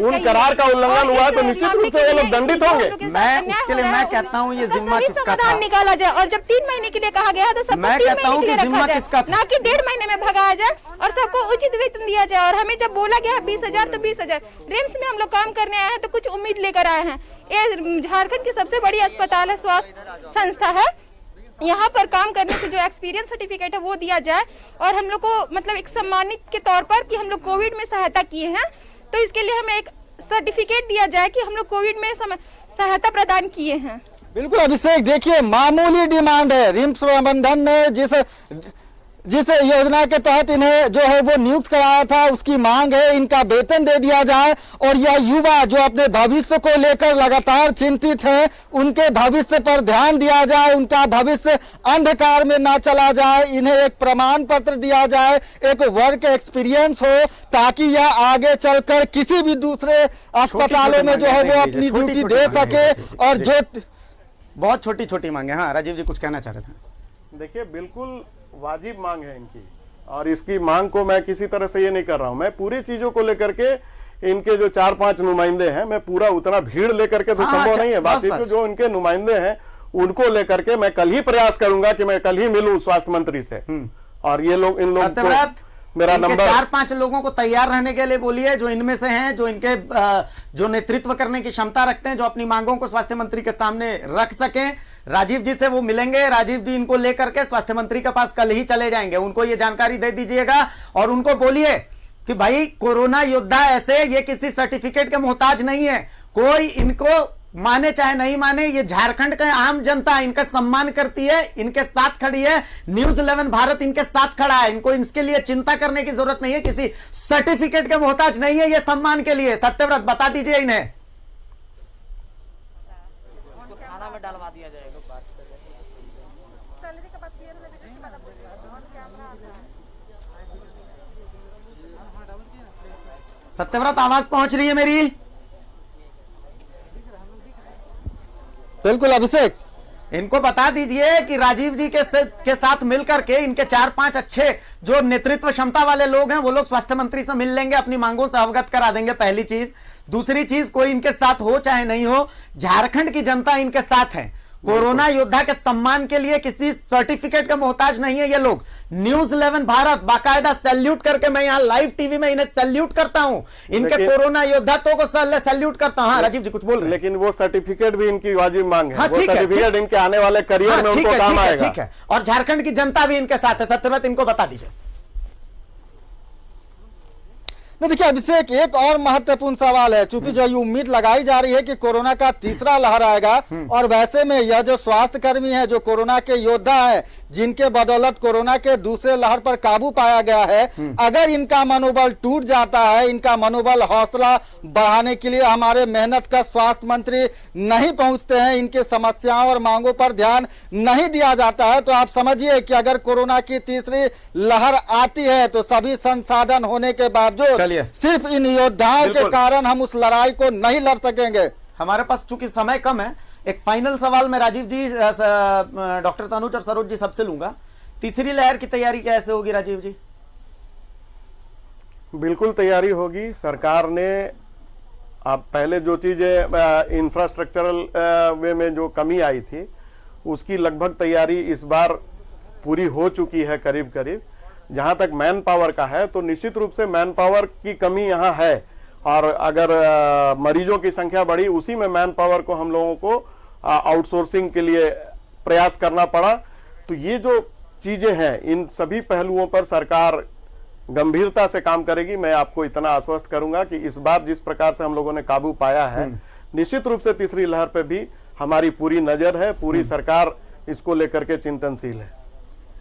उन करार का उल्लंघन हुआ तो निश्चित रूप से वो लोग दंडित होंगे। मैं उसके लिए मैं कहता हूँ ये जिम्मा किसका था? निकाला जाए और जब 3 महीने के लिए कहा गया तो सबको 3 महीने के लिए रखा जाए, ना कि 1.5 महीने में भगाया जाए और सबको उचित वेतन दिया जाए। और हमें जब बोला गया 20,000 तो 20,000, रिम्स में हम लोग काम करने आए हैं तो कुछ उम्मीद लेकर आए हैं। ये झारखंड की सबसे बड़ी अस्पताल है, स्वास्थ्य संस्था है, यहाँ पर काम करने से जो एक्सपीरियंस सर्टिफिकेट है वो दिया जाए और हम लोग को मतलब एक सम्मानित के तौर पर कि हम लोग कोविड में सहायता किए हैं, तो इसके लिए हमें एक सर्टिफिकेट दिया जाए कि हम लोग कोविड में सहायता प्रदान किए हैं। बिल्कुल अभिषेक, देखिए मामूली डिमांड है। रिम्स प्रबंधन ने जिस योजना के तहत इन्हें जो है वो नियुक्त कराया था उसकी मांग है इनका वेतन दे दिया जाए और यह युवा जो अपने भविष्य को लेकर लगातार चिंतित हैं, उनके भविष्य पर ध्यान दिया जाए, उनका भविष्य अंधकार में ना चला जाए, इन्हें एक प्रमाण पत्र दिया जाए, एक वर्क एक्सपीरियंस हो, ताकि यह आगे चलकर किसी भी दूसरे अस्पतालों में जो है वो अपनी ड्यूटी दे सके। और जो बहुत छोटी छोटी मांगे। हाँ राजीव जी कुछ कहना चाह रहे थे। देखिए बिल्कुल वाजिब मांग है इनकी और इसकी मांग को मैं किसी तरह से ये नहीं कर रहा हूं। मैं पूरी चीजों को लेकर के इनके जो 4-5 नुमाइंदे हैं, मैं पूरा उतना भीड़ लेकर के तो संभव नहीं है, बाकी तो जो इनके नुमाइंदे हैं उनको लेकर के मैं कल ही प्रयास करूंगा कि मैं कल ही मिलूं स्वास्थ्य मंत्री से और ये लोग इन लोग को मेरा नंबर 4-5 लोगों को तैयार रहने के लिए बोलिए, जो इनमें से हैं, जो इनके जो नेतृत्व करने की क्षमता रखते हैं, जो अपनी मांगों को स्वास्थ्य मंत्री के सामने रख सकें। राजीव जी से वो मिलेंगे, राजीव जी इनको लेकर के स्वास्थ्य मंत्री के पास कल ही चले जाएंगे। उनको ये जानकारी दे दीजिएगा और उनको बोलिए कि भाई कोरोना योद्धा ऐसे ये किसी सर्टिफिकेट के मोहताज नहीं है, कोई इनको माने चाहे नहीं माने, ये झारखंड का आम जनता इनका सम्मान करती है, इनके साथ खड़ी है, न्यूज़ 11 भारत इनके साथ खड़ा है, इनको इसके लिए चिंता करने की जरूरत नहीं है, किसी सर्टिफिकेट के मोहताज नहीं है, ये सम्मान के लिए। सत्यव्रत बता दीजिए इन्हें। थाना में डालवा दिया जाएगा। सत्यव्रत आवाज पहुंच रही है मेरी? बिल्कुल अभिषेक, इनको बता दीजिए कि राजीव जी के साथ मिलकर के इनके 4-5 अच्छे जो नेतृत्व क्षमता वाले लोग हैं वो लोग स्वास्थ्य मंत्री से मिल लेंगे, अपनी मांगों से अवगत करा देंगे। पहली चीज। दूसरी चीज, कोई इनके साथ हो चाहे नहीं हो, झारखंड की जनता इनके साथ है। कोरोना योद्धा के सम्मान के लिए किसी सर्टिफिकेट का मोहताज नहीं है ये लोग। न्यूज़ 11 भारत बाकायदा सैल्यूट करके, मैं यहाँ लाइव टीवी में इन्हें सैल्यूट करता हूं, इनके कोरोना योद्धा को सैल्यूट करता हूं। हाँ राजीव जी कुछ बोल रहे हैं। लेकिन वो सर्टिफिकेट भी इनकी वाजिब मांग है। हाँ, वो सर्टिफिकेट इनके आने वाले करियर में उनको काम आएगा। ठीक है, और झारखंड की जनता भी इनके साथ है। सत्यव्रत इनको बता दीजिए। देखिए अभिषेक, एक और महत्वपूर्ण सवाल है, चूंकि जो ये उम्मीद लगाई जा रही है कि कोरोना का तीसरा लहर आएगा और वैसे में यह जो स्वास्थ्य कर्मी है, जो कोरोना के योद्धा है, जिनके बदौलत कोरोना के दूसरे लहर पर काबू पाया गया है, अगर इनका मनोबल टूट जाता है, इनका मनोबल हौसला बढ़ाने के लिए हमारे मेहनत का स्वास्थ्य मंत्री नहीं पहुंचते हैं, इनकी समस्याओं और मांगों पर ध्यान नहीं दिया जाता है, तो आप समझिए कि अगर कोरोना की तीसरी लहर आती है तो सभी संसाधन होने के बावजूद सिर्फ इन योद्धाओं के कारण हम उस लड़ाई को नहीं लड़ सकेंगे। हमारे पास चूंकि समय कम है, एक फाइनल सवाल मैं राजीव जी, डॉक्टर तनुज और सरोज जी सबसे लूंगा। तीसरी लहर की तैयारी कैसे होगी राजीव जी? बिल्कुल तैयारी होगी। सरकार ने अब पहले जो चीजें इंफ्रास्ट्रक्चरल वे में जो कमी आई थी, उसकी लगभग तैयारी इस बार पूरी हो चुकी है करीब करीब। जहां तक मैन पावर का है तो निश्चित रूप से मैन पावर की कमी यहाँ है और अगर मरीजों की संख्या बढ़ी, उसी में मैन पावर को हम लोगों को आउटसोर्सिंग के लिए प्रयास करना पड़ा। तो ये जो चीजें हैं, इन सभी पहलुओं पर सरकार गंभीरता से काम करेगी। मैं आपको इतना आश्वस्त करूंगा कि इस बार जिस प्रकार से हम लोगों ने काबू पाया है, निश्चित रूप से तीसरी लहर पे भी हमारी पूरी नजर है, पूरी सरकार इसको लेकर के चिंतनशील है।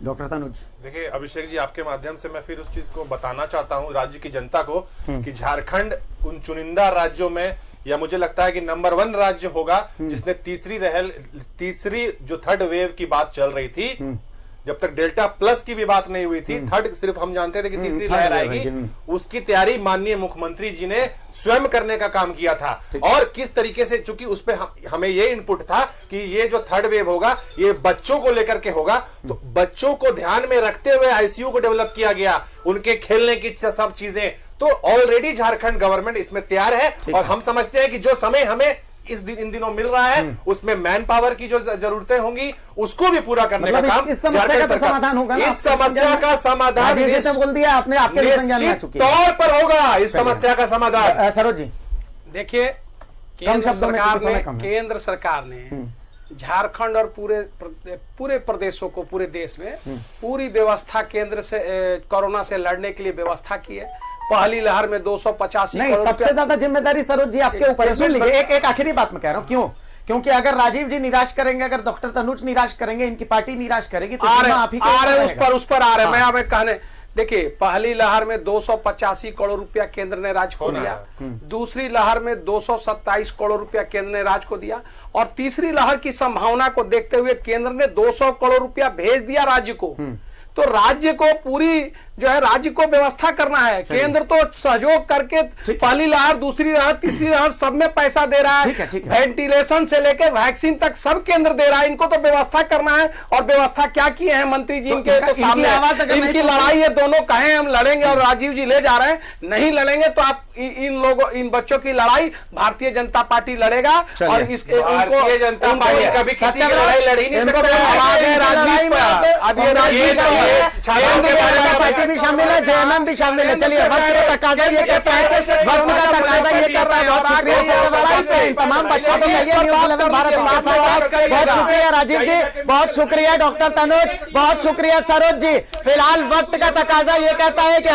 डॉक्टर तनुज, देखिए अभिषेक जी, आपके माध्यम से मैं फिर उस चीज को बताना चाहता हूं राज्य की जनता को कि झारखंड उन चुनिंदा राज्यों में, या मुझे लगता है कि नंबर 1 राज्य होगा जिसने तीसरी जो थर्ड वेव की बात चल रही थी, जब तक डेल्टा प्लस की भी बात नहीं हुई थी, थर्ड सिर्फ हम जानते थे कि तीसरी लहर आएगी, उसकी तैयारी माननीय मुख्यमंत्री जी ने स्वयं करने का काम किया था। और किस तरीके से, चूंकि उस पे हमें ये इनपुट था कि ये जो थर्ड वेव होगा ये बच्चों को लेकर के होगा, तो बच्चों को ध्यान में रखते हुए आईसीयू को डेवलप किया गया, उनके खेलने की सब चीजें। तो ऑलरेडी झारखंड गवर्नमेंट इसमें तैयार है और हम समझते हैं कि जो समय हमें इन दिनों मिल रहा है उसमें मैन पावर की जो जरूरते होंगी उसको भी पूरा करने का काम इस समस्या का तो समाधान होगा ना? इस समस्या का समाधान जैसे बोल दिया आपने, आपके लिए संज्ञान में चुकी है। तौर पर होगा इस समस्या का समाधान। सरोज जी, देखिए, केंद्र सरकार ने झारखंड और पूरे प्रदेशों को, पूरे देश में पूरी व्यवस्था केंद्र से कोरोना से लड़ने के लिए व्यवस्था की है। पहली लहर में 285 नहीं, सबसे ज्यादा जिम्मेदारी सरोज जी आपके ऊपर है। सुन लीजिए, एक आखिरी बात मैं कह रहा हूं, क्यों? क्योंकि अगर राजीव जी निराश करेंगे, अगर डॉक्टर तनुज निराश करेंगे, इनकी पार्टी निराश करेगी, तो उस पर आ रहे मैं अब कहने, देखिए, पहली लहर में 285 करोड़ रुपया केंद्र ने राज्य को दिया, दूसरी लहर में 227 करोड़ रुपया केंद्र ने राज्य को दिया, और तीसरी लहर की संभावना को देखते हुए केंद्र ने 200 करोड़ रुपया भेज दिया राज्य को। तो राज्य को पूरी जो है राज्य को व्यवस्था करना है। केंद्र तो सहयोग करके पहली लहर, दूसरी लहर, तीसरी लहर सब में पैसा दे रहा है, वेंटिलेशन से लेकर वैक्सीन तक सब केंद्र दे रहा है। इनको तो व्यवस्था करना है, और व्यवस्था क्या किए हैं मंत्री जी इनके तो सामने। इनकी लड़ाई ये दोनों कहे हम लड़ेंगे और राजीव जी ले जा रहे हैं, नहीं लड़ेंगे तो आप इन बच्चों की लड़ाई भारतीय जनता पार्टी लड़ेगा। और इसके भारतीय जनता पार्टी कभी किसी की लड़ाई लड़ी नहीं सकती। भी शामिल है, जेएमएम भी शामिल है। चलिए, वक्त का तकाजा ये कहता है, वक्त का तकाजा ये कहता है। बहुत शुक्रिया सत्यव्रत, तमाम बच्चों को कहिए न्यूज़ 11 भारत के साथ। बहुत शुक्रिया राजीव जी, बहुत शुक्रिया डॉक्टर तनुज, बहुत शुक्रिया सरोज जी। फिलहाल वक्त का तकाजा ये कहता है कि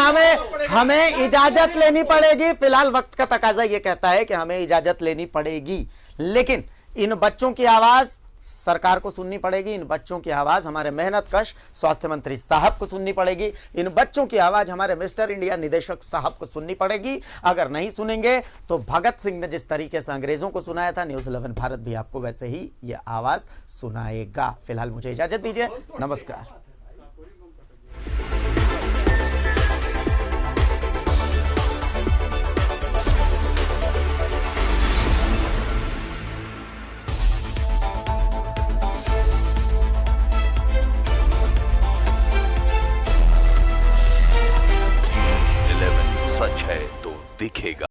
हमें इजाजत लेनी पड़ेगी। फिलहाल वक्त का तकाजा ये कहता है कि हमें इजाजत लेनी पड़ेगी, लेकिन इन बच्चों की आवाज सरकार को सुननी पड़ेगी। इन बच्चों की आवाज हमारे मेहनतकश स्वास्थ्य मंत्री साहब को सुननी पड़ेगी। इन बच्चों की आवाज हमारे मिस्टर इंडिया निदेशक साहब को सुननी पड़ेगी। अगर नहीं सुनेंगे तो भगत सिंह ने जिस तरीके से अंग्रेजों को सुनाया था, न्यूज़ 11 भारत भी आपको वैसे ही यह आवाज सुनाएगा। फिलहाल मुझे इजाजत दीजिए, नमस्कार।